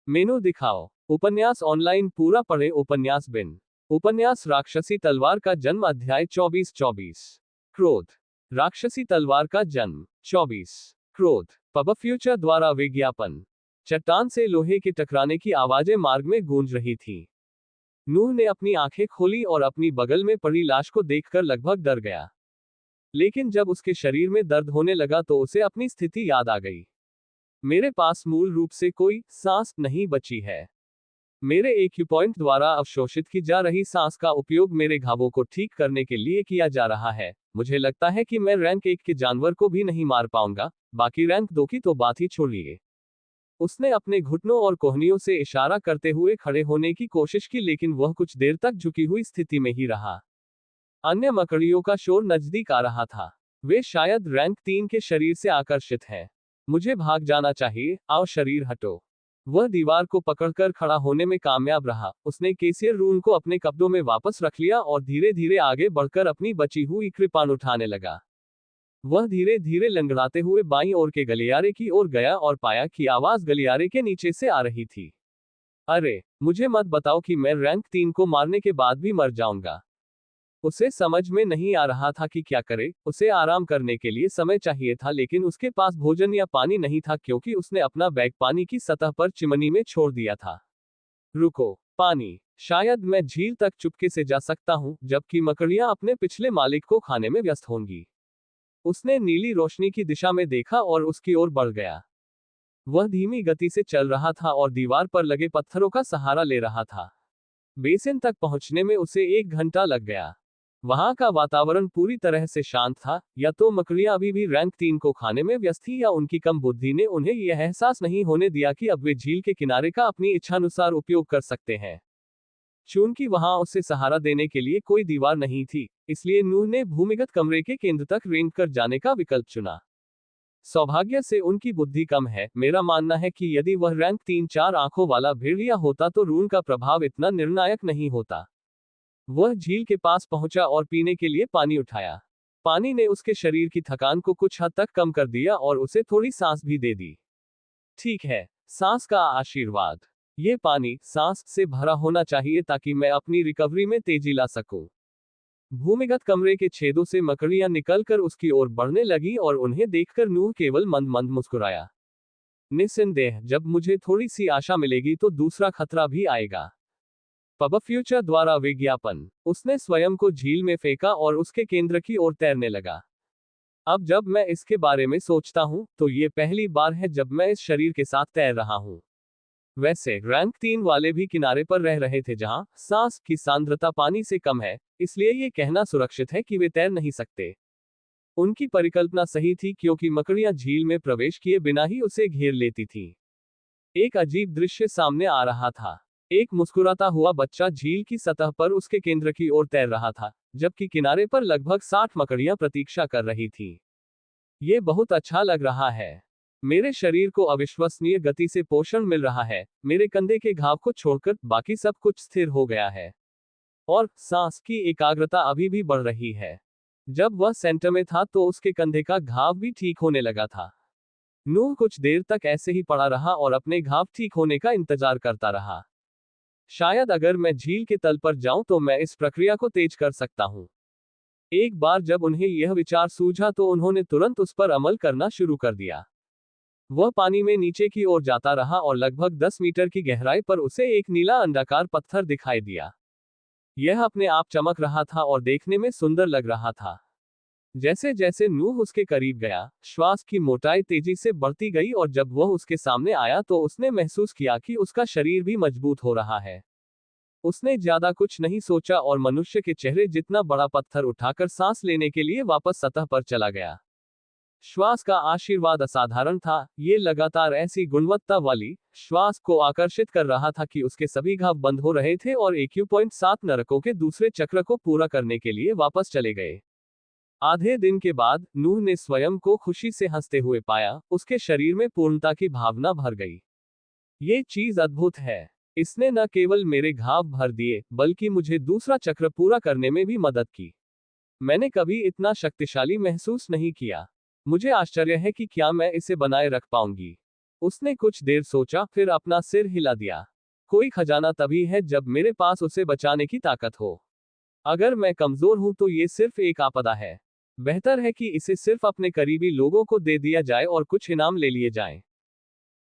मेनू दिखाओ। उपन्यास ऑनलाइन पूरा पढ़े। उपन्यास बिन। उपन्यास राक्षसी तलवार का जन्म अध्याय 24-24। क्रोध। राक्षसी तलवार का जन्म। 24। क्रोध। पब फ्यूचर द्वारा विज्ञापन। चट्टान से लोहे के टकराने की आवाजें मार्ग में गूंज रही थी। नूह ने अपनी आंखें खोली और अपनी बगल में पड़ी लाश को देखकर लगभग डर गया। लेकिन जब उसके शरीर में दर्द होने लगा तो उसे अपनी स्थिति याद आ गई। मेरे पास मूल रूप से कोई सांस नहीं बची है। मेरे एक्यूपॉइंट द्वारा अवशोषित की जा रही सांस का उपयोग मेरे घावों को ठीक करने के लिए किया जा रहा है। मुझे लगता है कि मैं रैंक 1 के जानवर को भी नहीं मार पाऊंगा, बाकी रैंक 2 की तो बात ही छोड़िए। उसने अपने घुटनों और कोहनियों से इशारा करते हुए खड़े होने की कोशिश की, लेकिन वह कुछ देर तक झुकी हुई स्थिति में ही रहा। अन्य मकड़ियों का शोर नजदीक आ रहा था। वे शायद रैंक 3 के शरीर से आकर्षित हैं। मुझे भाग जाना चाहिए, आओ शरीर हटो। वह दीवार को पकड़कर खड़ा होने में कामयाब रहा। उसने केसियर रून को अपने कब्जों में वापस रख लिया और धीरे धीरे आगे बढ़कर अपनी बची हुई कृपाण उठाने लगा। वह धीरे धीरे लंगड़ाते हुए बाईं ओर के गलियारे की ओर गया और पाया कि आवाज गलियारे के नीचे से आ रही थी। अरे, मुझे मत बताओ कि मैं रैंक 3 को मारने के बाद भी मर जाऊंगा। उसे समझ में नहीं आ रहा था कि क्या करे। उसे आराम करने के लिए समय चाहिए था, लेकिन उसके पास भोजन या पानी नहीं था क्योंकि उसने अपना बैग पानी की सतह पर चिमनी में छोड़ दिया था। रुको, पानी। शायद मैं झील तक चुपके से जा सकता हूं, जबकि मकड़ियां अपने पिछले मालिक को खाने में व्यस्त होंगी। उसने नीली रोशनी की दिशा में देखा और उसकी ओर बढ़ गया। वह धीमी गति से चल रहा था और दीवार पर लगे पत्थरों का सहारा ले रहा था। बेसिन तक पहुंचने में उसे 1 घंटा लग गया। वहां का वातावरण पूरी तरह से शांत था। या तो मकड़ियां अभी भी रैंक 3 को खाने में व्यस्त थी, या उनकी कम बुद्धि ने उन्हें यह एहसास नहीं होने दिया कि अब वे झील के किनारे का अपनी इच्छानुसार उपयोग कर सकते हैं। चूंकि वहां उसे सहारा देने के लिए कोई दीवार नहीं थी, इसलिए नूह ने भूमिगत कमरे के केंद्र तक रेंग कर जाने का विकल्प चुना। सौभाग्य से उनकी बुद्धि कम है। मेरा मानना है कि यदि वह रैंक 3-4 आंखों वाला भेड़िया होता तो रून का प्रभाव इतना निर्णायक नहीं होता। वह झील के पास पहुंचा और पीने के लिए पानी उठाया। पानी ने उसके शरीर की थकान को कुछ हद तक कम कर दिया और उसे थोड़ी सांस भी दे दी। ठीक है, सांस का आशीर्वाद। ये पानी सांस से भरा होना चाहिए ताकि मैं अपनी रिकवरी में तेजी ला सकूं। भूमिगत कमरे के छेदों से मकड़ियां निकलकर उसकी ओर बढ़ने लगी और उन्हें देखकर नूह केवल मंद मंद मुस्कुराया। निस्संदेह, जब मुझे थोड़ी सी आशा मिलेगी तो दूसरा खतरा भी आएगा। पब फ्यूचर द्वारा विज्ञापन। उसने स्वयं को झील में फेंका और उसके केंद्र की ओर तैरने लगा। अब जब मैं इसके बारे में सोचता हूं, तो ये पहली बार है जब मैं इस शरीर के साथ तैर रहा हूं। वैसे रैंक 3 वाले भी किनारे पर रह रहे थे जहां सांस की सांद्रता पानी से कम है, इसलिए ये कहना सुरक्षित है कि वे तैर नहीं सकते। उनकी परिकल्पना सही थी क्योंकि मकड़ियां झील में प्रवेश किए बिना ही उसे घेर लेती थीं। एक अजीब दृश्य सामने आ रहा था। एक मुस्कुराता हुआ बच्चा झील की सतह पर उसके केंद्र की ओर तैर रहा था, जबकि किनारे पर लगभग 60 मकड़ियां प्रतीक्षा कर रही थीं। ये बहुत अच्छा लग रहा है। मेरे शरीर को अविश्वसनीय गति से पोषण मिल रहा है। मेरे कंधे के घाव को छोड़कर बाकी सब कुछ स्थिर हो गया है। और सांस की एकाग्रता अभी भी बढ़ रही है। जब वह सेंटर में था तो उसके कंधे का घाव भी ठीक होने लगा था। नूह कुछ देर तक ऐसे ही पड़ा रहा और अपने घाव ठीक होने का इंतजार करता रहा। शायद अगर मैं झील के तल पर जाऊं तो मैं इस प्रक्रिया को तेज कर सकता हूं। एक बार जब उन्हें यह विचार सूझा तो उन्होंने तुरंत उस पर अमल करना शुरू कर दिया। वह पानी में नीचे की ओर जाता रहा और लगभग 10 मीटर की गहराई पर उसे एक नीला अंडाकार पत्थर दिखाई दिया। यह अपने आप चमक रहा था और देखने में सुंदर लग रहा था। जैसे जैसे नूह उसके करीब गया, श्वास की मोटाई तेजी से बढ़ती गई और जब वह उसके सामने आया तो उसने महसूस किया कि उसका शरीर भी मजबूत हो रहा है। उसने ज्यादा कुछ नहीं सोचा और मनुष्य के चेहरे जितना बड़ा पत्थर उठाकर सांस लेने के लिए वापस सतह पर चला गया। श्वास का आशीर्वाद असाधारण था। ये लगातार ऐसी गुणवत्ता वाली श्वास को आकर्षित कर रहा था कि उसके सभी घाव बंद हो रहे थे और AQ.7 नरकों के दूसरे चक्र को पूरा करने के लिए वापस चले गए। आधे दिन के बाद नूह ने स्वयं को खुशी से हंसते हुए पाया। उसके शरीर में पूर्णता की भावना भर गई। ये चीज अद्भुत है। इसने न केवल मेरे घाव भर दिए, बल्कि मुझे दूसरा चक्र पूरा करने में भी मदद की। मैंने कभी इतना शक्तिशाली महसूस नहीं किया। मुझे आश्चर्य है कि क्या मैं इसे बनाए रख पाऊंगी। उसने कुछ देर सोचा, फिर अपना सिर हिला दिया। कोई खजाना तभी है जब मेरे पास उसे बचाने की ताकत हो। अगर मैं कमजोर हूं तो ये सिर्फ एक आपदा है। बेहतर है कि इसे सिर्फ अपने करीबी लोगों को दे दिया जाए और कुछ इनाम ले लिए जाएं।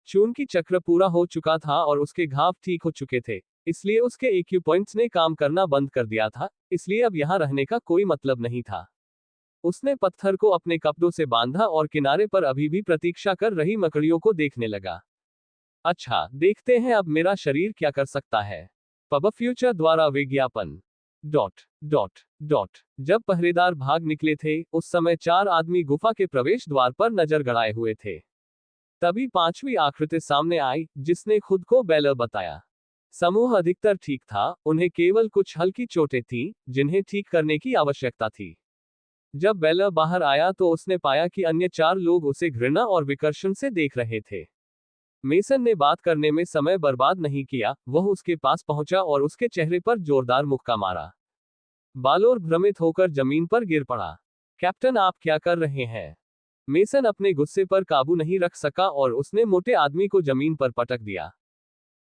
चूंकि चक्र पूरा हो चुका था और उसके घाव ठीक हो चुके थे, इसलिए उसके EQ पॉइंट्स ने काम करना बंद कर दिया था, इसलिए अब यहाँ रहने का कोई मतलब नहीं था। उसने पत्थर को अपने कपड़ों से बांधा और किनारे पर अभी भी प्रतीक्षा कर रही मकड़ियों को देखने लगा। अच्छा, देखते हैं अब मेरा शरीर क्या कर सकता है। पब फ्यूचर द्वारा विज्ञापन। डॉट डॉट डॉट जब पहरेदार भाग निकले थे, उस समय 4 आदमी गुफा के प्रवेश द्वार पर नजर गड़ाए हुए थे। तभी 5वीं आकृति सामने आई, जिसने खुद को बेलर बताया। समूह अधिकतर ठीक था, उन्हें केवल कुछ हल्की चोटें थीं, जिन्हें ठीक करने की आवश्यकता थी। जब बेलर बाहर आया तो उसने पाया कि अन्य 4 लोग उसे घृणा और विकर्षण से देख रहे थे। मेसन ने बात करने में समय बर्बाद नहीं किया, वह उसके पास पहुंचा और उसके चेहरे पर जोरदार मुक्का मारा। बालोर भ्रमित होकर जमीन पर गिर पड़ा। कैप्टन, आप क्या कर रहे हैं? मेसन अपने गुस्से पर काबू नहीं रख सका और उसने मोटे आदमी को जमीन पर पटक दिया।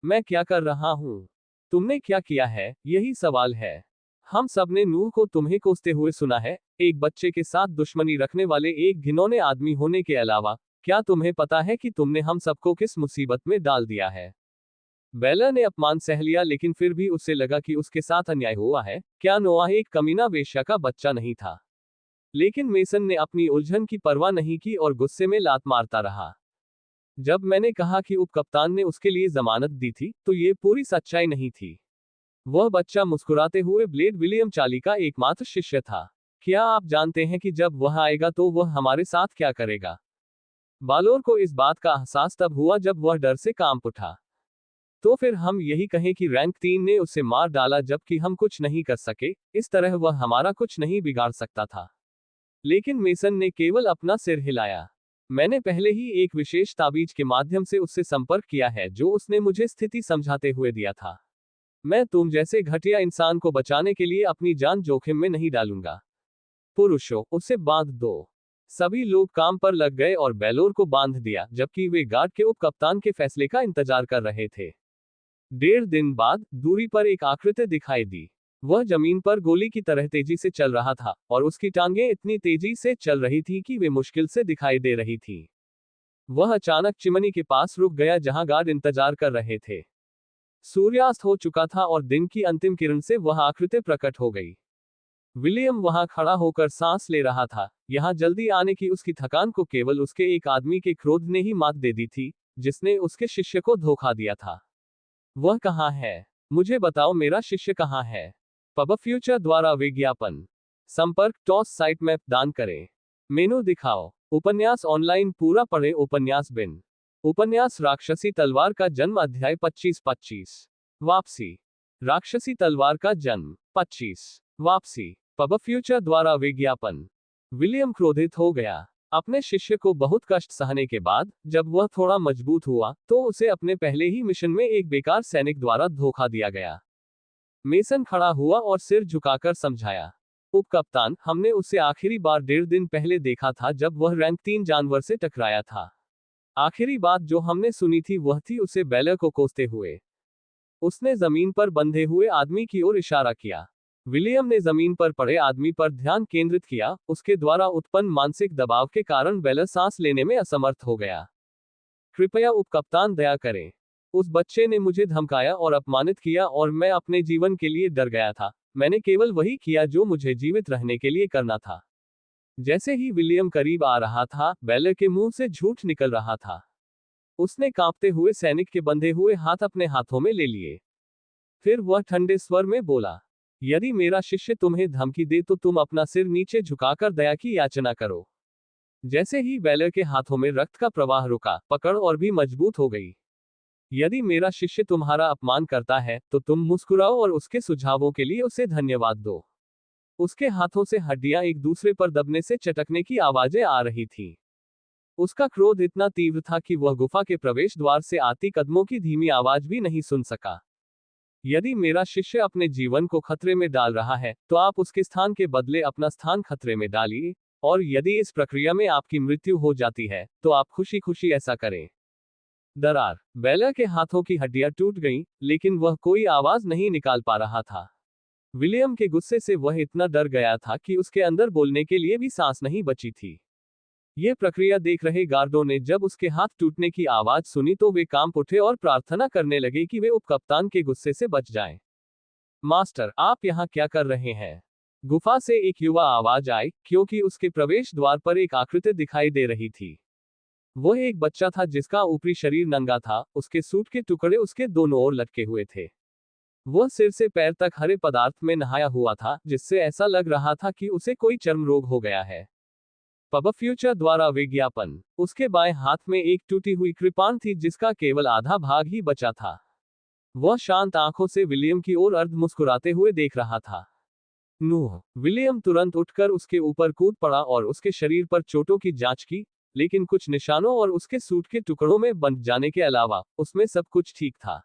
मैं क्या कर रहा हूं? तुमने क्या किया है, यही सवाल है। हम सब ने नूह को तुम्हें कोसते हुए सुना है, एक बच्चे के साथ दुश्मनी रखने वाले एक घिनौने आदमी होने के अलावा। क्या तुम्हें पता है कि तुमने हम सबको किस मुसीबत में डाल दिया है? बेलर ने अपमान सह लिया, लेकिन फिर भी उसे लगा कि उसके साथ अन्याय हुआ है। क्या नोआह एक कमीना वेश्या का बच्चा नहीं था? लेकिन मेसन ने अपनी उलझन की परवाह नहीं की और गुस्से में लात मारता रहा। जब मैंने कहा कि उपकप्तान ने उसके लिए जमानत दी थी, तो ये पूरी सच्चाई नहीं थी। वह बच्चा मुस्कुराते हुए ब्लेड विलियम चार्ली का एकमात्र शिष्य था। क्या आप जानते हैं कि जब वह आएगा तो वह हमारे साथ क्या करेगा? बालोर को इस बात का एहसास तब हुआ जब वह डर से कांप उठा। तो फिर हम यही कहें कि रैंक 3 ने उसे मार डाला जबकि हम कुछ नहीं कर सके, इस तरह वह हमारा कुछ नहीं बिगाड़ सकता था। लेकिन मेसन ने केवल अपना सिर हिलाया। मैंने पहले ही एक विशेष ताबीज के माध्यम से उससे संपर्क किया है, जो उसने मुझे स्थिति समझाते हुए दिया था। मैं तुम जैसे घटिया इंसान को बचाने के लिए अपनी जान जोखिम में नहीं डालूंगा। पुरुषों, उसे बांध दो। सभी लोग काम पर लग गए और बेलोर को बांध दिया, जबकि वे गार्ड के उपकप्तान के फैसले का इंतजार कर रहे थे। 1.5 दिन बाद दूरी पर एक आकृति दिखाई दी। वह जमीन पर गोली की तरह तेजी से चल रहा था, और उसकी टांगें इतनी तेजी से चल रही थी कि वे मुश्किल से दिखाई दे रही थी। वह अचानक चिमनी के पास रुक गया जहां गार्ड इंतजार कर रहे थे। सूर्यास्त हो चुका था और दिन की अंतिम किरण से वह आकृति प्रकट हो गई। विलियम वहां खड़ा होकर सांस ले रहा था। यहां जल्दी आने की उसकी थकान को केवल उसके एक आदमी के क्रोध ने ही मात दे दी थी, जिसने उसके शिष्य को धोखा दिया था। वह कहाँ है? मुझे बताओ, मेरा शिष्य कहाँ है? पब फ्यूचर द्वारा विज्ञापन। संपर्क टॉस साइट मैप दान करें। मेनू दिखाओ। उपन्यास ऑनलाइन पूरा पढ़े। उपन्यास बिन। उपन्यास राक्षसी तलवार का जन्म अध्याय 25-25। वापसी। राक्षसी तलवार का जन्म 25। वापसी। पब फ्यूचर द्वारा विज्ञापन। विलियम क्रोधित हो गया। अपने शिष्य को बहुत कष्ट सहने के बाद जब वह थोड़ा मजबूत हुआ, तो उसे अपने पहले ही मिशन में एक बेकार सैनिक द्वारा धोखा दिया गया। मेसन खड़ा हुआ और सिर झुकाकर समझाया। उपकप्तान, हमने उसे आखिरी बार 1.5 दिन पहले देखा था जब वह रैंक 3 जानवर से टकराया था। आखिरी बात जो हमने सुनी थी वह थी उसे बेलर को कोसते हुए। उसने जमीन पर बंधे हुए आदमी की ओर इशारा किया। विलियम ने जमीन पर पड़े आदमी पर ध्यान केंद्रित किया। उसके द्वारा उत्पन्न मानसिक दबाव के कारण बेलर सांस लेने में असमर्थ हो गया। कृपया उपकप्तान, दया करें। उस बच्चे ने मुझे धमकाया और अपमानित किया और मैं अपने जीवन के लिए डर गया था। मैंने केवल वही किया जो मुझे जीवित रहने के लिए करना था। जैसे ही विलियम करीब आ रहा था, बेलर के मुंह से झूठ निकल रहा था। उसने कांपते हुए सैनिक के बंधे हुए हाथ अपने हाथों में ले लिए। फिर वह ठंडे स्वर में बोला, यदि मेरा शिष्य तुम्हें धमकी दे तो तुम अपना सिर नीचे झुकाकर दया की याचना करो। जैसे ही बेलर के हाथों में रक्त का प्रवाह रुका, पकड़ और भी मजबूत हो गई। यदि मेरा शिष्य तुम्हारा अपमान करता है, तो तुम मुस्कुराओ और उसके सुझावों के लिए उसे धन्यवाद दो। उसके हाथों से हड्डियां एक दूसरे पर दबने से चटकने की आवाजें आ रही थीं। उसका क्रोध इतना तीव्र था कि वह गुफा के प्रवेश द्वार से आती कदमों की धीमी आवाज भी नहीं सुन सका। यदि मेरा शिष्य अपने जीवन को खतरे में डाल रहा है, तो आप उसके स्थान के बदले अपना स्थान खतरे में डालिए, और यदि इस प्रक्रिया में आपकी मृत्यु हो जाती है, तो आप खुशी खुशी ऐसा करें। दरार। बेलर के हाथों की हड्डियां टूट गईं, लेकिन वह कोई आवाज नहीं निकाल पा रहा था। विलियम के गुस्से से वह इतना डर गया था कि उसके अंदर बोलने के लिए भी सांस नहीं बची थी। ये प्रक्रिया देख रहे गार्डों ने जब उसके हाथ टूटने की आवाज सुनी तो वे कांप उठे और प्रार्थना करने लगे कि वे उपकप्तान के गुस्से से बच जाएं। मास्टर, आप यहाँ क्या कर रहे हैं? गुफा से एक युवा आवाज आई, क्योंकि उसके प्रवेश द्वार पर एक आकृति दिखाई दे रही थी। वह एक बच्चा था जिसका ऊपरी शरीर नंगा था, उसके सूट के टुकड़े उसके दोनों ओर लटके हुए थे। वह सिर से पैर तक हरे पदार्थ में नहाया हुआ था, जिससे ऐसा लग रहा था कि उसे कोई चर्म रोग हो गया है। पब फ्यूचर द्वारा विज्ञापन। उसके बाएं हाथ में एक टूटी हुई कृपाण थी जिसका केवल आधा भाग ही बचा था। वह शांत आंखों से विलियम की ओर अर्ध मुस्कुराते हुए देख रहा था। नूह। विलियम तुरंत उठकर उसके ऊपर कूद पड़ा और उसके शरीर पर चोटों की जांच की, लेकिन कुछ निशानों और उसके सूट के टुकड़ों में बंध जाने के अलावा उसमें सब कुछ ठीक था।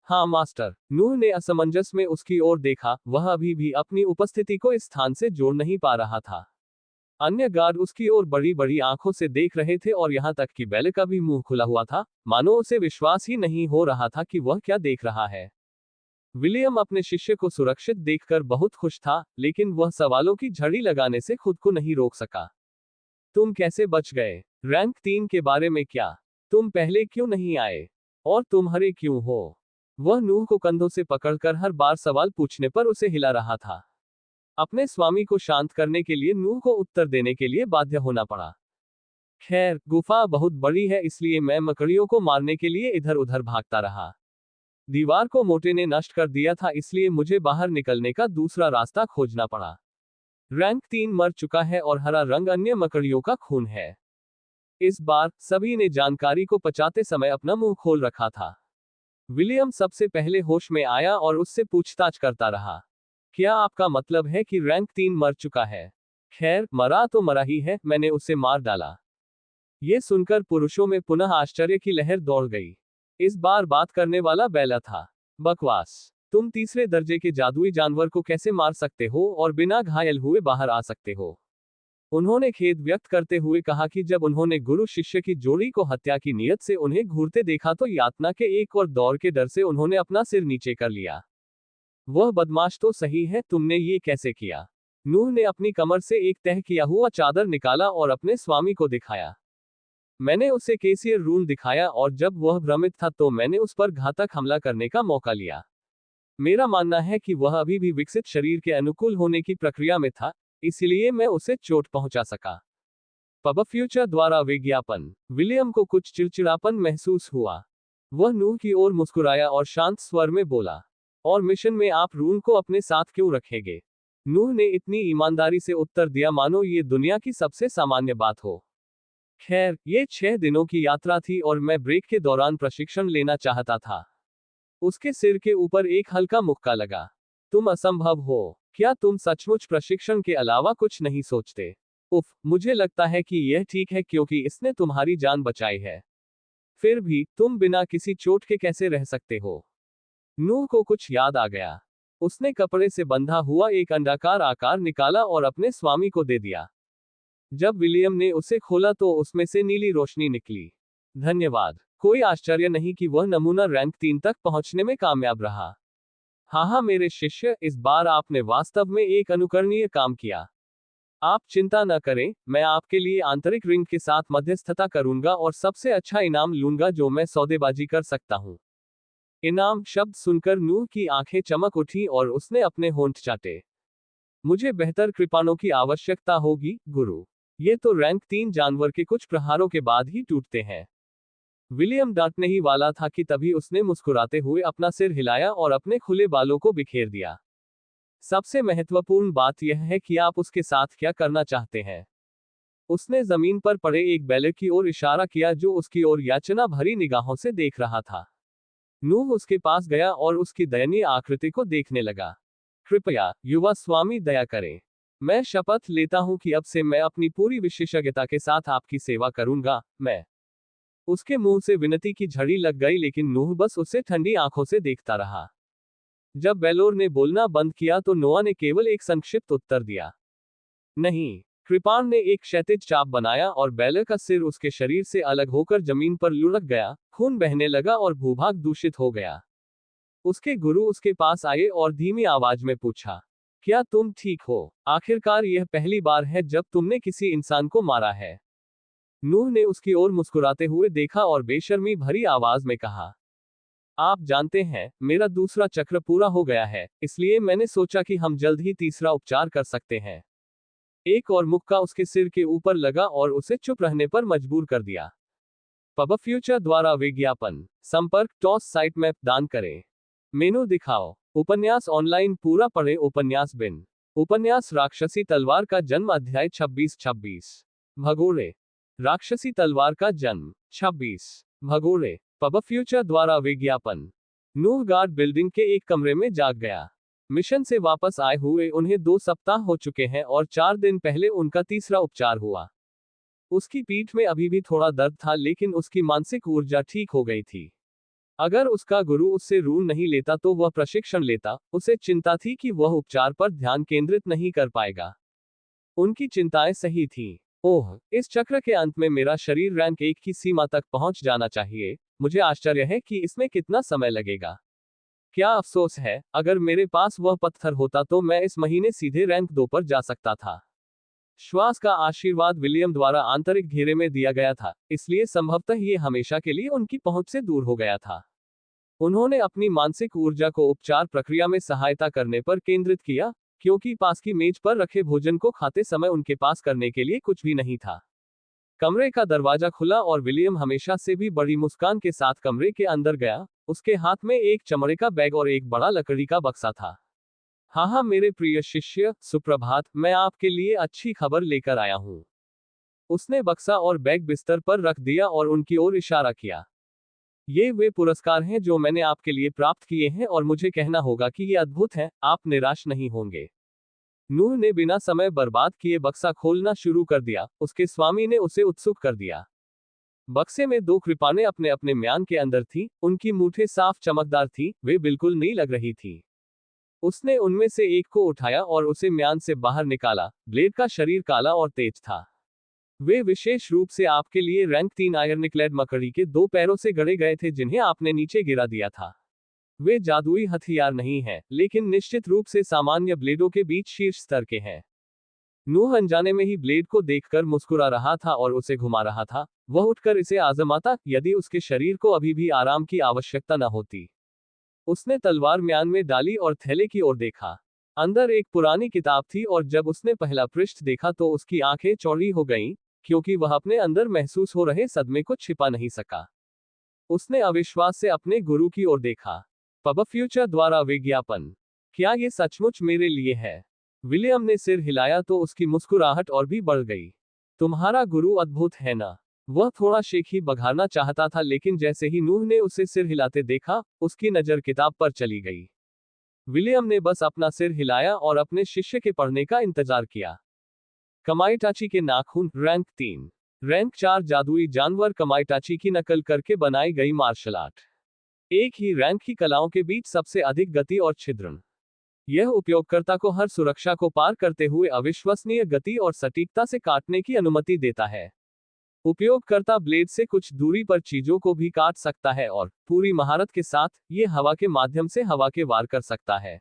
हाँ मास्टर। नूह ने असमंजस में उसकी ओर देखा, वह अभी भी अपनी उपस्थिति को इस स्थान से जोड़ नहीं पा रहा था। अन्य गार्ड उसकी ओर बड़ी बड़ी आंखों से देख रहे थे और यहाँ तक कि बेल का भी मुंह खुला हुआ था, मानो उसे विश्वास ही नहीं हो रहा था कि वह क्या देख रहा है। विलियम अपने शिष्य को सुरक्षित देखकर बहुत खुश था, लेकिन वह सवालों की झड़ी लगाने से खुद को नहीं रोक सका। तुम कैसे बच गए? रैंक 3 के बारे में क्या? तुम पहले क्यों नहीं आए? और तुम हरे क्यों हो? वह नूह को कंधों से पकड़कर हर बार सवाल पूछने पर उसे हिला रहा था। अपने स्वामी को शांत करने के लिए नूह को उत्तर देने के लिए बाध्य होना पड़ा। खैर, गुफा बहुत बड़ी है, इसलिए मैं मकड़ियों को मारने के लिए इधर उधर भागता रहा। दीवार को मोटे ने नष्ट कर दिया था, इसलिए मुझे बाहर निकलने का दूसरा रास्ता खोजना पड़ा। रैंक 3 मर चुका है और हरा रंग अन्य मकड़ियों का खून है। इस बार सभी ने जानकारी को पचाते समय अपना मुंह खोल रखा था। विलियम सबसे पहले होश में आया और उससे पूछताछ करता रहा। क्या आपका मतलब है कि रैंक 3 मर चुका है? खैर, मरा तो मरा ही है, मैंने उसे मार डाला। ये सुनकर पुरुषों में पुनः आश्चर्य की लहर दौड़ गई। इस बार बात करने वाला बेला था। बकवास। तुम तीसरे दर्जे के जादुई जानवर को कैसे मार सकते हो और बिना घायल हुए बाहर आ सकते हो? उन्होंने खेद व्यक्त करते हुए कहा कि जब उन्होंने गुरु शिष्य की जोड़ी को हत्या की नीयत से उन्हें घूरते देखा तो यातना के एक और दौर के डर से उन्होंने अपना सिर नीचे कर लिया। वह बदमाश तो सही है, तुमने ये कैसे किया? नूह ने अपनी कमर से एक तह किया हुआ चादर निकाला और अपने स्वामी को दिखाया। मैंने उसे केसियर रून दिखाया और जब वह भ्रमित था तो मैंने उस पर घातक हमला करने का मौका लिया। मेरा मानना है कि वह अभी भी विकसित शरीर के अनुकूल होने की प्रक्रिया में था, इसलिए मैं उसे चोट पहुंचा सका। पब फ्यूचर द्वारा विज्ञापन। विलियम को कुछ चिड़चिड़ापन महसूस हुआ। वह नूह की ओर मुस्कुराया और शांत स्वर में बोला, और मिशन में आप रून को अपने साथ क्यों रखेंगे? नूह ने इतनी ईमानदारी से उत्तर दिया मानो ये दुनिया की सबसे सामान्य बात हो। खैर, ये 6 दिनों की यात्रा थी और मैं ब्रेक के दौरान प्रशिक्षण लेना चाहता था। उसके सिर के ऊपर एक हल्का मुक्का लगा। तुम असंभव हो। क्या तुम सचमुच प्रशिक्षण के अलावा कुछ नहीं सोचते? उफ, मुझे लगता है कि यह ठीक है क्योंकि इसने तुम्हारी जान बचाई है। फिर भी, तुम बिना किसी चोट के कैसे रह सकते हो? नूह को कुछ याद आ गया। उसने कपड़े से बंधा हुआ एक अंडाकार आकार निकाला और अपने स्वामी को दे दिया। जब विलियम ने उसे खोला तो उसमें से नीली रोशनी निकली। धन्यवाद। कोई आश्चर्य नहीं कि वह नमूना रैंक 3 तक पहुंचने में कामयाब रहा। हाँ मेरे शिष्य, इस बार आपने वास्तव में एक अनुकरणीय काम किया। आप चिंता न करें, मैं आपके लिए आंतरिक रिंग के साथ मध्यस्थता करूंगा और सबसे अच्छा इनाम लूंगा जो मैं सौदेबाजी कर सकता हूं। इनाम शब्द सुनकर नूह की आंखें चमक उठी और उसने अपने होंठ चाटे। मुझे बेहतर कृपाणों की आवश्यकता होगी, गुरु। ये तो रैंक 3 जानवर के कुछ प्रहारों के बाद ही टूटते हैं। विलियम डांटने ही वाला था कि तभी उसने मुस्कुराते हुए अपना सिर हिलाया और अपने खुले बालों को बिखेर दिया। सबसे महत्वपूर्ण बात यह है कि आप उसके साथ क्या करना चाहते हैं। उसने जमीन पर पड़े एक बैले की ओर इशारा किया जो उसकी ओर याचना भरी निगाहों से देख रहा था। नूह उसके पास गया और उसकी दयनीय आकृति को देखने लगा। कृपया, युवा स्वामी, दया करें। मैं शपथ लेता हूं कि अब से मैं अपनी पूरी विशेषज्ञता के साथ आपकी सेवा करूंगा। मैं। उसके मुंह से विनती की झड़ी लग गई, लेकिन नूह बस उसे ठंडी आंखों से देखता रहा। जब बेलोर ने बोलना बंद किया तो नोआ ने केवल एक संक्षिप्त उत्तर दिया, नहीं। कृपाण ने एक क्षैतिज चाप बनाया और बेलर का सिर उसके शरीर से अलग होकर जमीन पर लुढ़क गया, खून बहने लगा और भूभाग दूषित हो गया। उसके गुरु उसके पास आए और धीमी आवाज में पूछा, क्या तुम ठीक हो? आखिरकार यह पहली बार है जब तुमने किसी इंसान को मारा है। नूह ने उसकी ओर मुस्कुराते हुए देखा और बेशर्मी भरी आवाज में कहा, आप जानते हैं, मेरा दूसरा चक्र पूरा हो गया है, इसलिए मैंने सोचा कि हम जल्द ही तीसरा उपचार कर सकते हैं। एक और मुक्का उसके सिर के ऊपर लगा और उसे चुप रहने पर मजबूर कर दिया। पब फ्यूचर द्वारा विज्ञापन संपर्क टॉस साइट मैप दान करें। मेनू दिखाओ। उपन्यास ऑनलाइन पूरा पढ़े। उपन्यास बिन। उपन्यास राक्षसी तलवार का जन्म अध्याय 26-26 भगोड़े। राक्षसी तलवार का जन्म 26 भगोड़े। पब फ्यूचर द्वारा विज्ञापन। नूह गार्ड बिल्डिंग के एक कमरे में जाग गया। मिशन से वापस आए हुए उन्हें 2 सप्ताह हो चुके हैं और 4 दिन पहले उनका तीसरा उपचार हुआ। उसकी पीठ में अभी भी थोड़ा दर्द था, लेकिन उसकी मानसिक ऊर्जा ठीक हो गई थी। अगर उसका गुरु उससे ऋण नहीं लेता तो वह प्रशिक्षण लेता। उसे चिंता थी कि वह उपचार पर ध्यान केंद्रित नहीं कर पाएगा। उनकी चिंताएं सही थीं। ओह, इस चक्र के अंत में मेरा शरीर रैंक 1 की सीमा तक पहुंच जाना चाहिए। मुझे आश्चर्य है कि इसमें कितना समय लगेगा। क्या अफसोस है, अगर मेरे पास वह पत्थर होता तो मैं इस महीने सीधे रैंक 2 पर जा सकता था। श्वास का आशीर्वाद विलियम द्वारा आंतरिक घेरे में दिया गया था, इसलिए संभवतः ये हमेशा के लिए उनकी पहुंच से दूर हो गया था। उन्होंने अपनी मानसिक ऊर्जा को उपचार प्रक्रिया में सहायता करने पर केंद्रित किया, क्योंकि पास की मेज पर रखे भोजन को खाते समय उनके पास करने के लिए कुछ भी नहीं था। कमरे का दरवाजा खुला और विलियम हमेशा से भी बड़ी मुस्कान के साथ कमरे के अंदर गया। उसके हाथ में एक चमड़े का बैग और एक बड़ा लकड़ी का बक्सा था। हाँ, मेरे प्रिय शिष्य, सुप्रभात, मैं आपके लिए अच्छी खबर लेकर आया हूँ। उसने बक्सा और बैग बिस्तर पर रख दिया और उनकी ओर इशारा किया। ये वे पुरस्कार हैं जो मैंने आपके लिए प्राप्त किए हैं और मुझे कहना होगा कि ये अद्भुत हैं, आप निराश नहीं होंगे। नूह ने बिना समय बर्बाद किए बक्सा खोलना शुरू कर दिया। उसके स्वामी ने उसे उत्सुक कर दिया। बक्से में 2 कृपानें अपने अपने म्यान के अंदर थीं। उनकी मूठें साफ चमकदार थीं, वे बिल्कुल नई लग रही थीं। उसने उनमें से एक को उठाया और उसे म्यान से बाहर निकाला। ब्लेड का शरीर काला और तेज था। वे विशेष रूप से आपके लिए रैंक 3 आयरनक्लेड मकड़ी के 2 पैरों से गढ़े गए थे जिन्हें आपने नीचे गिरा दिया था। वे जादुई हथियार नहीं हैं, लेकिन निश्चित रूप से सामान्य ब्लेडों के बीच शीर्ष स्तर के हैं। नूह अनजाने में ही ब्लेड को देखकर मुस्कुरा रहा था और उसे घुमा रहा था। वह उठकर इसे आजमाता, यदि उसके शरीर को अभी भी आराम की आवश्यकता न होती। उसने तलवार म्यान में डाली और थैले की ओर देखा। अंदर एक पुरानी किताब थी और जब उसने पहला पृष्ठ देखा तो उसकी आंखें चौड़ी हो गईं, क्योंकि वह अपने अंदर महसूस हो रहे सदमे को छिपा नहीं सका। उसने अविश्वास से अपने गुरु की ओर देखा। पब फ्यूचर द्वारा विज्ञापन। क्या ये सचमुच मेरे लिए है? विलियम ने सिर हिलाया तो उसकी मुस्कुराहट और भी बढ़ गई। तुम्हारा गुरु अद्भुत है ना? वह थोड़ा शेख ही बघारना चाहता था, लेकिन जैसे ही नूह ने उसे सिर हिलाते देखा, उसकी नजर किताब पर चली गई। विलियम ने बस अपना सिर हिलाया और अपने शिष्य के पढ़ने का इंतजार किया। कमाइटाची के नाखून, रैंक 3। रैंक 4 जादुई जानवर कमाइटाची की नकल करके बनाई गई मार्शल आर्ट। एक ही रैंक की कलाओं के बीच सबसे अधिक गति और छिद्रण। यह उपयोगकर्ता को हर सुरक्षा को पार करते हुए अविश्वसनीय गति और सटीकता से काटने की अनुमति देता है। उपयोगकर्ता ब्लेड से कुछ दूरी पर चीजों को भी काट सकता है और पूरी महारत के साथ ये हवा के माध्यम से हवा के वार कर सकता है।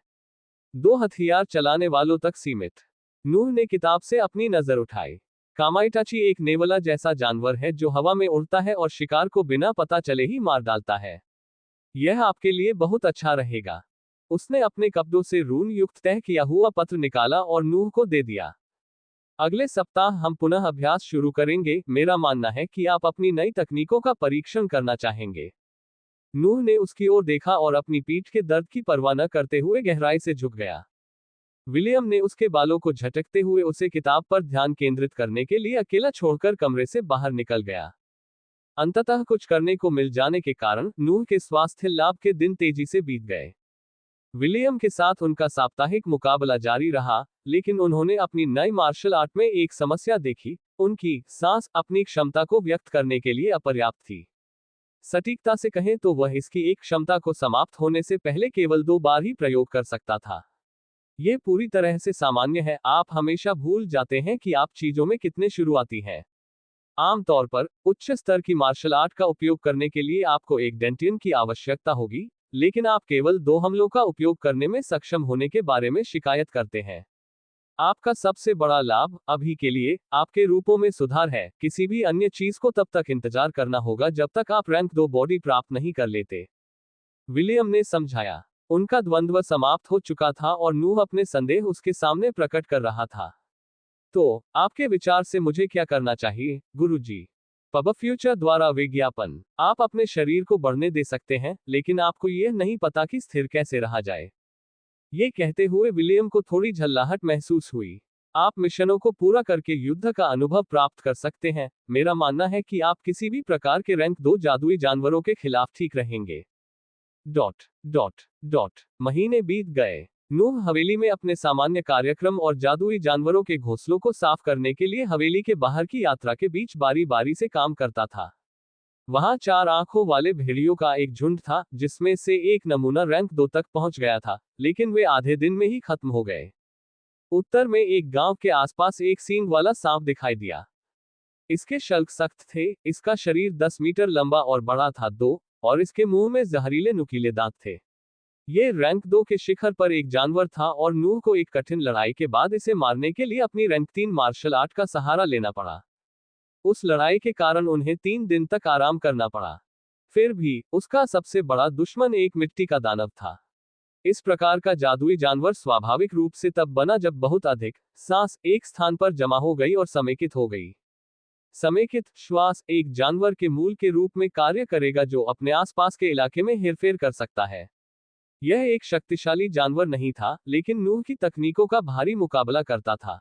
2 हथियार चलाने वालों तक सीमित। नूह ने किताब से अपनी नजर उठाई। कामाइटाची एक नेवला जैसा जानवर है जो हवा में उड़ता है और शिकार को बिना पता चले ही मार डालता है। यह आपके लिए बहुत अच्छा रहेगा। उसने अपने कपड़ों से रून युक्त तय किया हुआ पत्र निकाला और नूह को दे दिया। अगले सप्ताह हम पुनः अभ्यास शुरू करेंगे। मेरा मानना है कि आप अपनी नई तकनीकों का परीक्षण करना चाहेंगे। नूह ने उसकी ओर देखा और अपनी पीठ के दर्द की परवाह न करते हुए गहराई से झुक गया। विलियम ने उसके बालों को झटकते हुए उसे किताब पर ध्यान केंद्रित करने के लिए अकेला छोड़कर कमरे से बाहर निकल गया। अंततः कुछ करने को मिल जाने के कारण नूह के स्वास्थ्य लाभ के दिन तेजी से बीत गए। विलियम के साथ उनका साप्ताहिक मुकाबला जारी रहा, लेकिन उन्होंने अपनी नई मार्शल आर्ट में एक समस्या देखी। उनकी सांस अपनी क्षमता को व्यक्त करने के लिए अपर्याप्त थी। सटीकता से कहें तो वह इसकी एक क्षमता को समाप्त होने से पहले केवल 2 बार ही प्रयोग कर सकता था। यह पूरी तरह से सामान्य है। आप हमेशा भूल जाते हैं कि आप चीजों में कितने शुरुआती हैं। आमतौर पर उच्च स्तर की मार्शल आर्ट का उपयोग करने के लिए आपको एक डेंटियन की आवश्यकता होगी, लेकिन आप केवल 2 हमलों का उपयोग करने में सक्षम होने के बारे में शिकायत करते हैं। आपका सबसे बड़ा लाभ अभी के लिए आपके रूपों में सुधार है। किसी भी अन्य चीज को तब तक इंतजार करना होगा जब तक आप रैंक 2 बॉडी प्राप्त नहीं कर लेते, विलियम ने समझाया। उनका द्वंद्व समाप्त हो चुका था और नूह अपने संदेह उसके सामने प्रकट कर रहा था। तो आपके विचार से मुझे क्या करना चाहिए, गुरुजी? पब फ्यूचर द्वारा विज्ञापन। आप अपने शरीर को बढ़ने दे सकते हैं, लेकिन आपको यह नहीं पता कि स्थिर कैसे रहा जाए। ये कहते हुए विलियम को थोड़ी झल्लाहट महसूस हुई। आप मिशनों को पूरा करके युद्ध का अनुभव प्राप्त कर सकते हैं। मेरा मानना है कि आप किसी भी प्रकार के रैंक 2 जादुई जानवरों के खिलाफ ठीक रहेंगे। डॉट डॉट डॉट महीने बीत गए। नूह हवेली में अपने सामान्य कार्यक्रम और जादुई जानवरों के घोंसलों को साफ करने के लिए हवेली के बाहर की यात्रा के बीच बारी बारी से काम करता था। वहां 4 आंखों वाले भेड़ियों का एक झुंड था, जिसमें से एक नमूना रैंक 2 तक पहुंच गया था, लेकिन वे आधे दिन में ही खत्म हो गए। उत्तर में एक गांव के आसपास एक सींग वाला सांप दिखाई दिया। इसके शल्क सख्त थे, इसका शरीर 10 मीटर लंबा और बड़ा था, और इसके मुंह में जहरीले नुकीले दांत थे। ये रैंक 2 के शिखर पर एक जानवर था और नूह को एक कठिन लड़ाई के बाद इसे मारने के लिए अपनी रैंक 3 मार्शल आर्ट का सहारा लेना पड़ा। उस लड़ाई के कारण उन्हें 3 दिन तक आराम करना पड़ा। फिर भी उसका सबसे बड़ा दुश्मन एक मिट्टी का दानव था। इस प्रकार का जादुई जानवर स्वाभाविक रूप से तब बना जब बहुत अधिक सांस एक स्थान पर जमा हो गई और समेकित हो गई। समेकित श्वास एक जानवर के मूल के रूप में कार्य करेगा जो अपने आसपास के इलाके में हेरफेर कर सकता है। यह एक शक्तिशाली जानवर नहीं था, लेकिन नूह की तकनीकों का भारी मुकाबला करता था।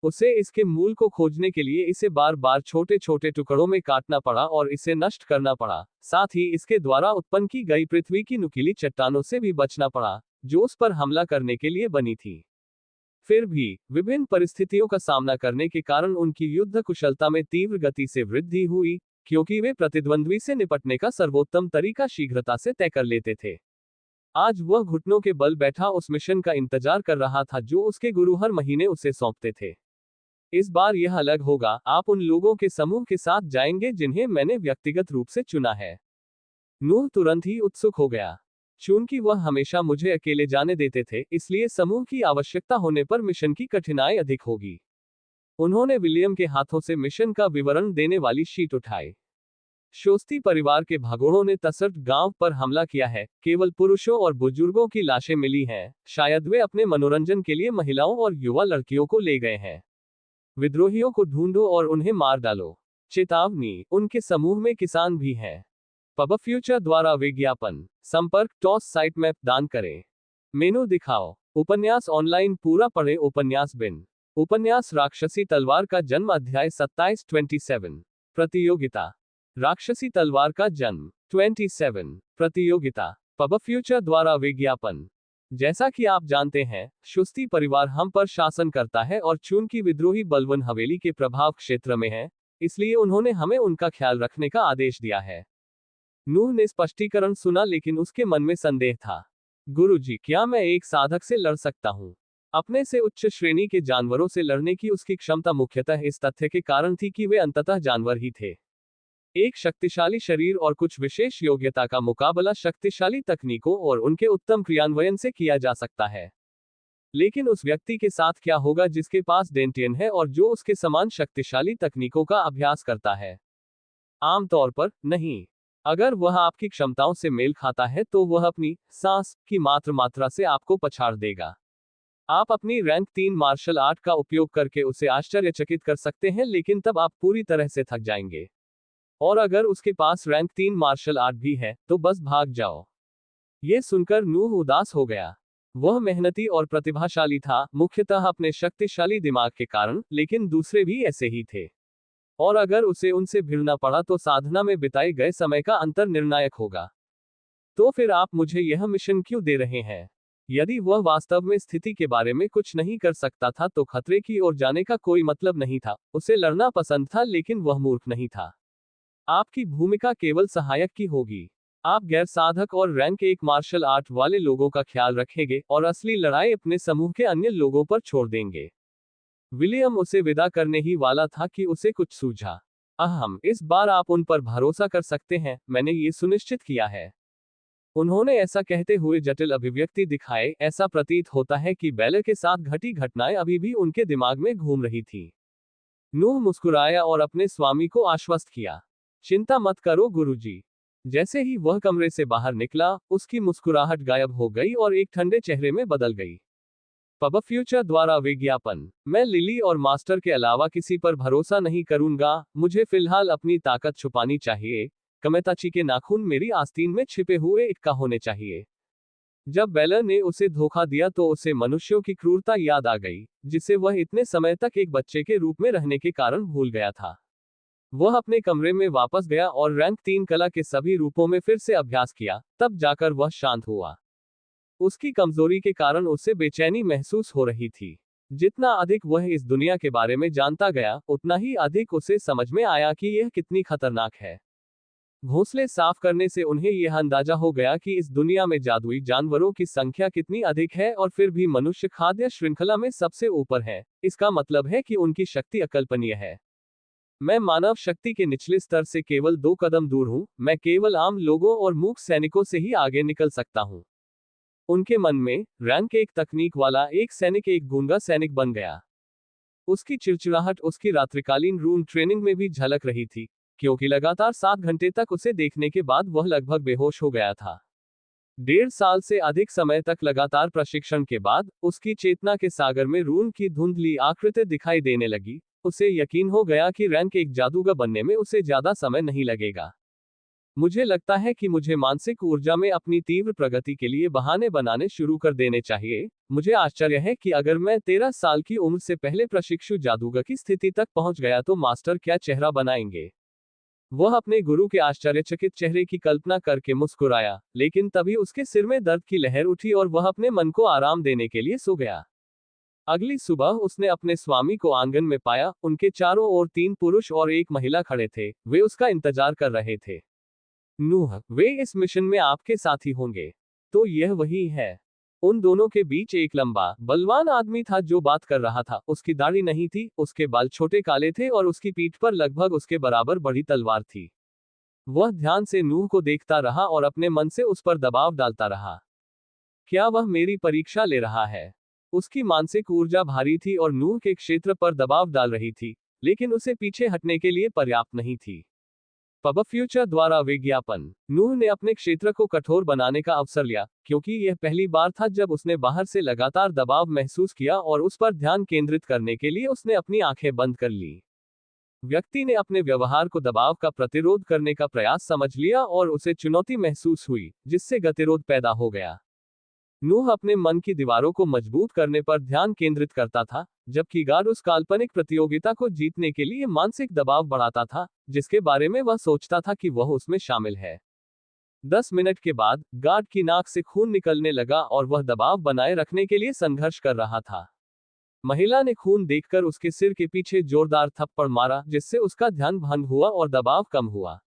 उसे इसके मूल को खोजने के लिए इसे बार बार छोटे छोटे टुकड़ों में काटना पड़ा और इसे नष्ट करना पड़ा। साथ ही इसके द्वारा उत्पन्न की गई पृथ्वी की नुकीली चट्टानों से भी बचना पड़ा, जो उस पर हमला करने के लिए बनी थी। फिर भी विभिन्न परिस्थितियों का सामना करने के कारण उनकी युद्ध कुशलता में तीव्र गति से वृद्धि हुई, क्योंकि वे प्रतिद्वंद्वी से निपटने का सर्वोत्तम तरीका शीघ्रता से तय कर लेते थे। आज वह घुटनों के बल बैठा उस मिशन का इंतजार कर रहा था जो उसके गुरु हर महीने उसे सौंपते थे। इस बार यह अलग होगा। आप उन लोगों के समूह के साथ जाएंगे जिन्हें मैंने व्यक्तिगत रूप से चुना है। नूह तुरंत ही उत्सुक हो गया। चूंकि वह हमेशा मुझे अकेले जाने देते थे, इसलिए समूह की आवश्यकता होने पर मिशन की कठिनाई अधिक होगी। उन्होंने विलियम के हाथों से मिशन का विवरण देने वाली शीट उठाई। शोस्ती परिवार के भगोड़ों ने तसर्ट गांव पर हमला किया है। केवल पुरुषों और बुजुर्गों की लाशें मिली हैं। शायद वे अपने मनोरंजन के लिए महिलाओं और युवा लड़कियों को ले गए हैं। विद्रोहियों को ढूंढो और उन्हें मार डालो। चेतावनी, उनके समूह में किसान भी हैं। पब फ्यूचर द्वारा विज्ञापन। संपर्क टॉस साइट मैप दान करें। मेनू दिखाओ। उपन्यास ऑनलाइन पूरा पढ़े। उपन्यास बिन। उपन्यास राक्षसी तलवार का जन्म अध्याय 27-27। प्रतियोगिता। राक्षसी तलवार का जन्म 27। प्रतियोगिता। पब फ्यूचर द्वारा विज्ञापन। जैसा कि आप जानते हैं, शुस्ती परिवार हम पर शासन करता है और चूंकि विद्रोही बलवन हवेली के प्रभाव क्षेत्र में है, इसलिए उन्होंने हमें उनका ख्याल रखने का आदेश दिया है। नूह ने स्पष्टीकरण सुना, लेकिन उसके मन में संदेह था। गुरुजी, क्या मैं एक साधक से लड़ सकता हूँ? अपने से उच्च श्रेणी के जानवरों से लड़ने की उसकी क्षमता मुख्यतः इस तथ्य के कारण थी कि वे अंततः जानवर ही थे। एक शक्तिशाली शरीर और कुछ विशेष योग्यता का मुकाबला शक्तिशाली तकनीकों और उनके उत्तम क्रियान्वयन से किया जा सकता है। लेकिन उस व्यक्ति के साथ क्या होगा जिसके पास डेंटियन है और जो उसके समान शक्तिशाली तकनीकों का अभ्यास करता है? आमतौर पर नहीं। अगर वह आपकी क्षमताओं से मेल खाता है तो वह अपनी सांस की मात्रा से आपको पछाड़ देगा। आप अपनी रैंक 3 मार्शल आर्ट का उपयोग करके उसे आश्चर्यचकित कर सकते हैं, लेकिन तब आप पूरी तरह से थक जाएंगे। और अगर उसके पास रैंक 3 मार्शल आर्ट भी है, तो बस भाग जाओ। यह सुनकर नूह उदास हो गया। वह मेहनती और प्रतिभाशाली था, मुख्यतः अपने शक्तिशाली दिमाग के कारण, लेकिन दूसरे भी ऐसे ही थे। और अगर उसे उनसे भिड़ना पड़ा तो साधना में बिताए गए समय का अंतर निर्णायक होगा। तो फिर आप मुझे यह मिशन क्यों दे रहे हैं? यदि वह वास्तव में स्थिति के बारे में कुछ नहीं कर सकता था तो खतरे की ओर जाने का कोई मतलब नहीं था। उसे लड़ना पसंद था, लेकिन वह मूर्ख नहीं था। आपकी भूमिका केवल सहायक की होगी। आप गैर साधक और रैंक 1 मार्शल आर्ट वाले लोगों का ख्याल रखेंगे और असली लड़ाई अपने समूह के अन्य लोगों पर छोड़ देंगे। विलियम उसे विदा करने ही वाला था कि उसे कुछ सूझा। इस बार आप उन पर भरोसा कर सकते हैं, मैंने ये सुनिश्चित किया है। उन्होंने ऐसा कहते हुए जटिल अभिव्यक्ति दिखाए, ऐसा प्रतीत होता है कि बेलर के साथ घटी घटनाएं अभी भी उनके दिमाग में घूम रही थी। नूह मुस्कुराया और अपने स्वामी को आश्वस्त किया। चिंता मत करो गुरुजी। जैसे ही वह कमरे से बाहर निकला, उसकी मुस्कुराहट गायब हो गई और एक ठंडे चेहरे में बदल गई। पब फ्यूचर द्वारा विज्ञापन। मैं लिली और मास्टर के अलावा किसी पर भरोसा नहीं करूंगा, मुझे फिलहाल अपनी ताकत छुपानी चाहिए। कमेताची के नाखून मेरी आस्तीन में छिपे हुए इक्का होने चाहिए। जब बेलर ने उसे धोखा दिया तो उसे मनुष्यों की क्रूरता याद आ गई, जिसे वह इतने समय तक एक बच्चे के रूप में रहने के कारण भूल गया था। वह अपने कमरे में वापस गया और रैंक 3 कला के सभी रूपों में फिर से अभ्यास किया, तब जाकर वह शांत हुआ। उसकी कमजोरी के कारण उसे बेचैनी महसूस हो रही थी। जितना अधिक वह इस दुनिया के बारे में जानता गया, उतना ही अधिक उसे समझ में आया कि यह कितनी खतरनाक है। घोंसले साफ करने से उन्हें यह अंदाजा हो गया कि इस दुनिया में जादुई जानवरों की संख्या कितनी अधिक है और फिर भी मनुष्य खाद्य श्रृंखला में सबसे ऊपर है। इसका मतलब है कि उनकी शक्ति अकल्पनीय है। मैं मानव शक्ति के निचले स्तर से केवल 2 कदम दूर हूं, मैं केवल आम लोगों और मूक सैनिकों से ही आगे निकल सकता हूं। उनके मन में, रैंक एक तकनीक वाला एक सैनिक एक गूंगा सैनिक बन गया। उसकी चिड़चिड़ाहट उसकी रात्रिकालीन रूम ट्रेनिंग में भी झलक रही थी, क्योंकि लगातार 7 घंटे तक उसे देखने के बाद वह लगभग बेहोश हो गया था। 1.5 साल से अधिक समय तक लगातार प्रशिक्षण के बाद, उसकी चेतना के सागर में रून की धुंधली आकृति दिखाई देने लगी। उसे यकीन हो गया कि रैंक एक जादूगर बनने में उसे ज्यादा समय नहीं लगेगा। मुझे लगता है कि मुझे मानसिक ऊर्जा में अपनी तीव्र प्रगति के लिए बहाने बनाने शुरू कर देने चाहिए। मुझे आश्चर्य है कि अगर मैं 13 साल की उम्र से पहले प्रशिक्षु जादूगर की स्थिति तक पहुंच गया तो मास्टर क्या चेहरा बनाएंगे। वह अपने गुरु के आश्चर्यचकित चेहरे की कल्पना करके मुस्कुराया, लेकिन तभी उसके सिर में दर्द की लहर उठी और वह अपने मन को आराम देने के लिए सो गया। अगली सुबह उसने अपने स्वामी को आंगन में पाया। उनके चारों ओर 3 पुरुष और एक महिला खड़े थे। वे उसका इंतजार कर रहे थे। नूह, वे इस मिशन में आपके साथी होंगे। तो यह वही है। उन दोनों के बीच एक लंबा, बलवान आदमी था जो बात कर रहा था। उसकी दाढ़ी नहीं थी, उसके बाल छोटे काले थे और उसकी पीठ पर लगभग उसके बराबर बड़ी तलवार थी। वह ध्यान से नूह को देखता रहा और अपने मन से उस पर दबाव डालता रहा। क्या वह मेरी परीक्षा ले रहा है? उसकी मानसिक ऊर्जा भारी थी और नूह के क्षेत्र पर दबाव डाल रही थी, लेकिन उसे पीछे हटने के लिए पर्याप्त नहीं थी। पब फ्यूचर द्वारा विज्ञापन। नूह ने अपने क्षेत्र को कठोर बनाने का अवसर लिया, क्योंकि यह पहली बार था जब उसने बाहर से लगातार दबाव महसूस किया और उस पर ध्यान केंद्रित करने के लिए उसने अपनी आंखें बंद कर ली। व्यक्ति ने अपने व्यवहार को दबाव का प्रतिरोध करने का प्रयास समझ लिया और उसे चुनौती महसूस हुई, जिससे गतिरोध पैदा हो गया। नूह अपने मन की दीवारों को मजबूत करने पर ध्यान केंद्रित करता था, जबकि गार्ड उस काल्पनिक प्रतियोगिता को जीतने के लिए मानसिक दबाव बढ़ाता था, जिसके बारे में वह सोचता था कि वह उसमें शामिल है। 10 मिनट के बाद, गार्ड की नाक से खून निकलने लगा और वह दबाव बनाए रखने के लिए संघर्ष कर रहा था। महिला ने खून देखकर उसके सिर के पीछे जोरदार थप्पड़ मारा, जिससे उसका ध्यान भंग हुआ और दबाव कम हुआ।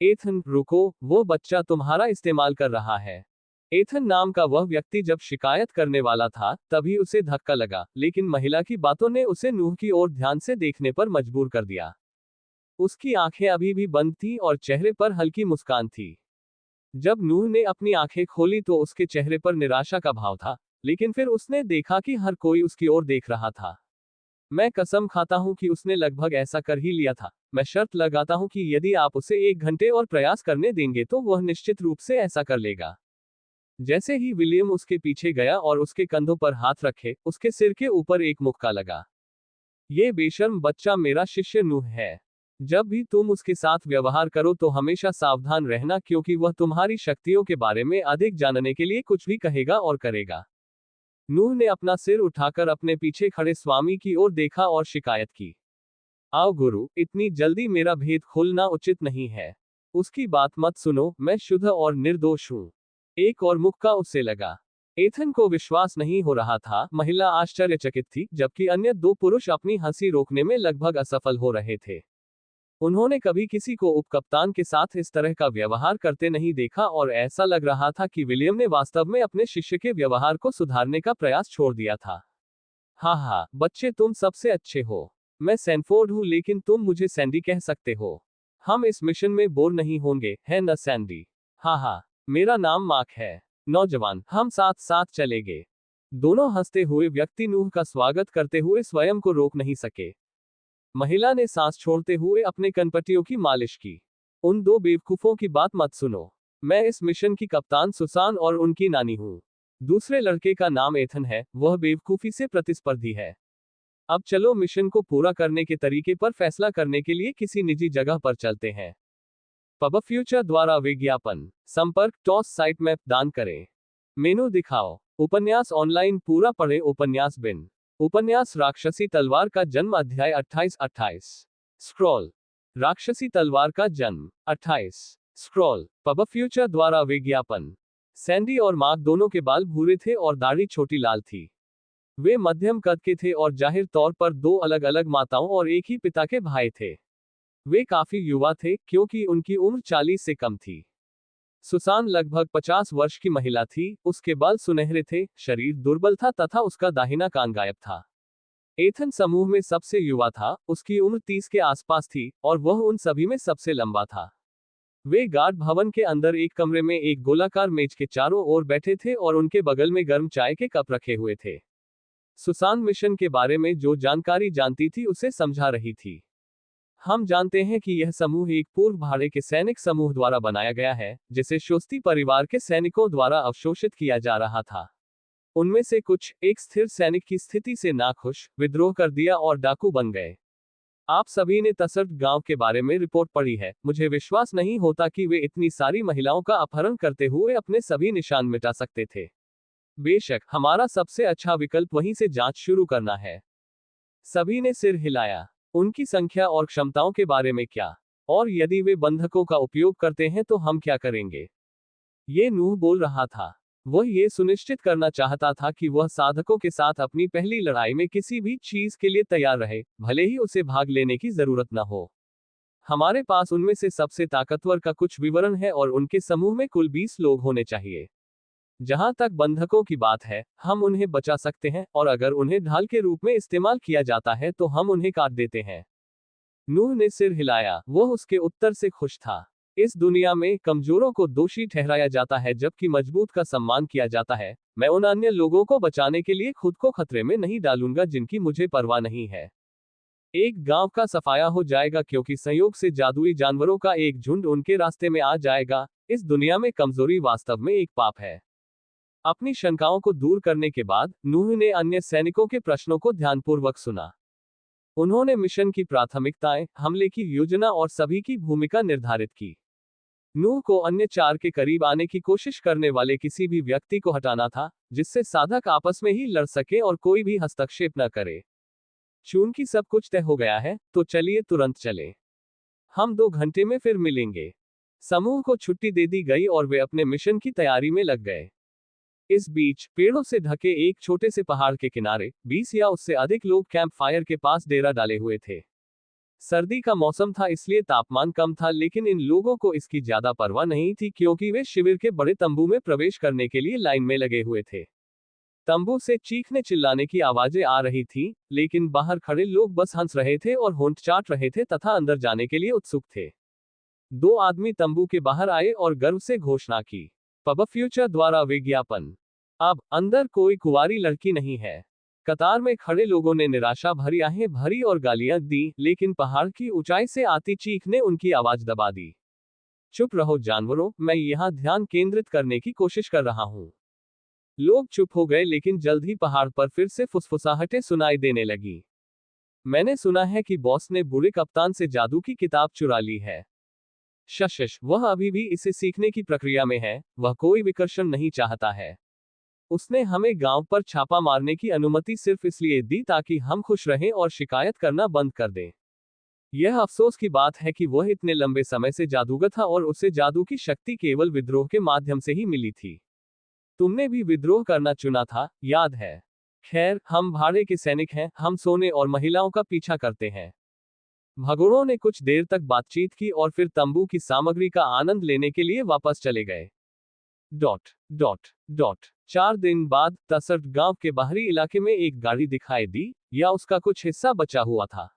एथन, रुको, वो बच्चा तुम्हारा इस्तेमाल कर रहा है। एथन नाम का वह व्यक्ति जब शिकायत करने वाला था, तभी उसे धक्का लगा, लेकिन महिला की बातों ने उसे नूह की ओर ध्यान से देखने पर मजबूर कर दिया। उसकी आंखें अभी भी बंद थीं और चेहरे पर हल्की मुस्कान थी। जब नूह ने अपनी आंखें खोली तो उसके चेहरे पर निराशा का भाव था, लेकिन फिर उसने देखा कि हर कोई उसकी ओर देख रहा था। मैं कसम खाता हूं कि उसने लगभग ऐसा कर ही लिया था। मैं शर्त लगाता हूं कि यदि आप उसे 1 घंटे और प्रयास करने देंगे तो वह निश्चित रूप से ऐसा कर लेगा। जैसे ही विलियम उसके पीछे गया और उसके कंधों पर हाथ रखे, उसके सिर के ऊपर एक मुक्का लगा। ये बेशर्म बच्चा मेरा शिष्य नूह है। जब भी तुम उसके साथ व्यवहार करो तो हमेशा सावधान रहना, क्योंकि वह तुम्हारी शक्तियों के बारे में अधिक जानने के लिए कुछ भी कहेगा और करेगा। नूह ने अपना सिर उठाकर अपने पीछे खड़े स्वामी की ओर देखा और शिकायत की। आओ गुरु, इतनी जल्दी मेरा भेद खोलना उचित नहीं है। उसकी बात मत सुनो, मैं शुद्ध और निर्दोष हूं। एक और मुक्का उससे लगा। एथन को विश्वास नहीं हो रहा था। महिला आश्चर्यचकित थी, जबकि अन्य 2 पुरुष अपनी हंसी रोकने में लगभग असफल हो रहे थे। उन्होंने कभी किसी को उपकप्तान के साथ इस तरह का व्यवहार करते नहीं देखा और ऐसा लग रहा था कि विलियम ने वास्तव में अपने शिष्य के व्यवहार को सुधारने का प्रयास छोड़ दिया था। हाँ हाँ, बच्चे तुम सबसे अच्छे हो। मैं सैनफोर्ड हूँ, लेकिन तुम मुझे सैंडी कह सकते हो। हम इस मिशन में बोर नहीं होंगे, है न सैंडी? हाँ हाँ। मेरा नाम मार्क है। नौजवान, हम साथ साथ चलेंगे। दोनों हंसते हुए व्यक्ति नूह का स्वागत करते हुए स्वयं को रोक नहीं सके। महिला ने सांस छोड़ते हुए अपने कनपटियों की मालिश की। उन दो बेवकूफों की बात मत सुनो। मैं इस मिशन की कप्तान सुसान और उनकी नानी हूँ। दूसरे लड़के का नाम एथन है, वह बेवकूफी से प्रतिस्पर्धी है। अब चलो मिशन को पूरा करने के तरीके पर फैसला करने के लिए किसी निजी जगह पर चलते हैं। पब फ्यूचर द्वारा विज्ञापन। संपर्क टॉस साइट मैप दान करें। मेनू दिखाओ। उपन्यास ऑनलाइन पूरा पढ़े। उपन्यास बिन। उपन्यास राक्षसी तलवार का जन्म अध्याय 28 स्क्रॉल। राक्षसी तलवार का जन्म 28 स्क्रॉल। पब फ्यूचर द्वारा विज्ञापन। सैंडी और मार्क दोनों के बाल भूरे थे और दाढ़ी छोटी लाल थी। वे मध्यम कद के थे और जाहिर तौर पर दो अलग अलग माताओं और एक ही पिता के भाई थे। वे काफी युवा थे क्योंकि उनकी उम्र 40 से कम थी। सुसान लगभग 50 वर्ष की महिला थी, उसके बाल सुनहरे थे, शरीर दुर्बल था तथा उसका दाहिना कान गायब था। एथन समूह में सबसे युवा था, उसकी उम्र 30 के आसपास थी और वह उन सभी में सबसे लंबा था। वे गार्ड भवन के अंदर एक कमरे में एक गोलाकार मेज के चारों ओर बैठे थे और उनके बगल में गर्म चाय के कप रखे हुए थे। सुसान मिशन के बारे में जो जानकारी जानती थी उसे समझा रही थी। हम जानते हैं कि यह समूह एक पूर्व भाड़े के सैनिक समूह द्वारा बनाया गया है, जिसे शोस्ती परिवार के सैनिकों द्वारा अवशोषित किया जा रहा था। उनमें से कुछ, एक स्थिर सैनिक की स्थिति से नाखुश, विद्रोह कर दिया और डाकू बन गए। आप सभी ने तसर्ट गांव के बारे में रिपोर्ट पढ़ी है। मुझे विश्वास नहीं होता कि वे इतनी सारी महिलाओं का अपहरण करते हुए अपने सभी निशान मिटा सकते थे। बेशक, हमारा सबसे अच्छा विकल्प वहीं से जांच शुरू करना है। सभी ने सिर हिलाया। उनकी संख्या और क्षमताओं के बारे में क्या? और यदि वे बंधकों का उपयोग करते हैं तो हम क्या करेंगे? ये नूह बोल रहा था। वह ये सुनिश्चित करना चाहता था कि वह साधकों के साथ अपनी पहली लड़ाई में किसी भी चीज के लिए तैयार रहे, भले ही उसे भाग लेने की जरूरत न हो। हमारे पास उनमें से सबसे ताकतवर का कुछ विवरण है और उनके समूह में कुल 20 लोग होने चाहिए। जहां तक बंधकों की बात है, हम उन्हें बचा सकते हैं और अगर उन्हें ढाल के रूप में इस्तेमाल किया जाता है तो हम उन्हें काट देते हैं। नूह ने सिर हिलाया। वह उसके उत्तर से खुश था। इस दुनिया में कमजोरों को दोषी ठहराया जाता है जबकि मजबूत का सम्मान किया जाता है। मैं उन अन्य लोगों को बचाने के लिए खुद को खतरे में नहीं डालूंगा जिनकी मुझे परवाह नहीं है। एक गांव का सफाया हो जाएगा क्योंकि संयोग से जादुई जानवरों का एक झुंड उनके रास्ते में आ जाएगा। इस दुनिया में कमजोरी वास्तव में एक पाप है। अपनी शंकाओं को दूर करने के बाद नूह ने अन्य सैनिकों के प्रश्नों को ध्यानपूर्वक सुना। उन्होंने मिशन की प्राथमिकताएं, हमले की योजना और सभी की भूमिका निर्धारित की। नूह को अन्य चार के करीब आने की कोशिश करने वाले किसी भी व्यक्ति को हटाना था, जिससे साधक आपस में ही लड़ सके और कोई भी हस्तक्षेप न करे। चूंकि सब कुछ तय हो गया है, तो चलिए तुरंत चलें। हम 2 घंटे में फिर मिलेंगे। समूह को छुट्टी दे दी गई और वे अपने मिशन की तैयारी में लग गए। इस बीच, पेड़ों से ढके एक छोटे से पहाड़ के किनारे 20 या उससे अधिक लोग कैंप फायर के पास डेरा डाले हुए थे। सर्दी का मौसम था इसलिए तापमान कम था, लेकिन इन लोगों को इसकी ज्यादा परवाह नहीं थी क्योंकि वे शिविर के बड़े तंबू में प्रवेश करने के लिए लाइन में लगे हुए थे। तंबू से चीखने चिल्लाने की आवाजें आ रही थी, लेकिन बाहर खड़े लोग बस हंस रहे थे और होंठ चाट रहे थे तथा अंदर जाने के लिए उत्सुक थे। 2 आदमी तंबू के बाहर आए और गर्व से घोषणा की। पब फ्यूचर द्वारा विज्ञापन। अब अंदर कोई कुंवारी लड़की नहीं है। कतार में खड़े लोगों ने निराशा भरी आहें भरी और गालियां दी, लेकिन पहाड़ की ऊंचाई से आती चीख ने उनकी आवाज दबा दी। चुप रहो जानवरों, मैं यहां ध्यान केंद्रित करने की कोशिश कर रहा हूं। लोग चुप हो गए, लेकिन जल्द ही पहाड़ पर फिर से फुसफुसाहटें सुनाई देने लगी। मैंने सुना है कि बॉस ने बूढ़े कप्तान से जादू की किताब चुरा ली है। शश, वह अभी भी इसे सीखने की प्रक्रिया में है। वह कोई विकर्षण नहीं चाहता है। उसने हमें गांव पर छापा मारने की अनुमति सिर्फ इसलिए दी ताकि हम खुश रहें और शिकायत करना बंद कर दें। यह अफसोस की बात है कि वह इतने लंबे समय से जादूगर था और उसे जादू की शक्ति केवल विद्रोह के माध्यम से ही मिली थी। तुमने भी विद्रोह करना चुना था, याद है? खैर, हम भाड़े के सैनिक हैं, हम सोने और महिलाओं का पीछा करते हैं। भगोड़ों ने कुछ देर तक बातचीत की और फिर तंबू की सामग्री का आनंद लेने के लिए वापस चले गए। डॉट डॉट डॉट 4 दिन बाद तसर्ट गांव के बाहरी इलाके में एक गाड़ी दिखाई दी, या उसका कुछ हिस्सा बचा हुआ था।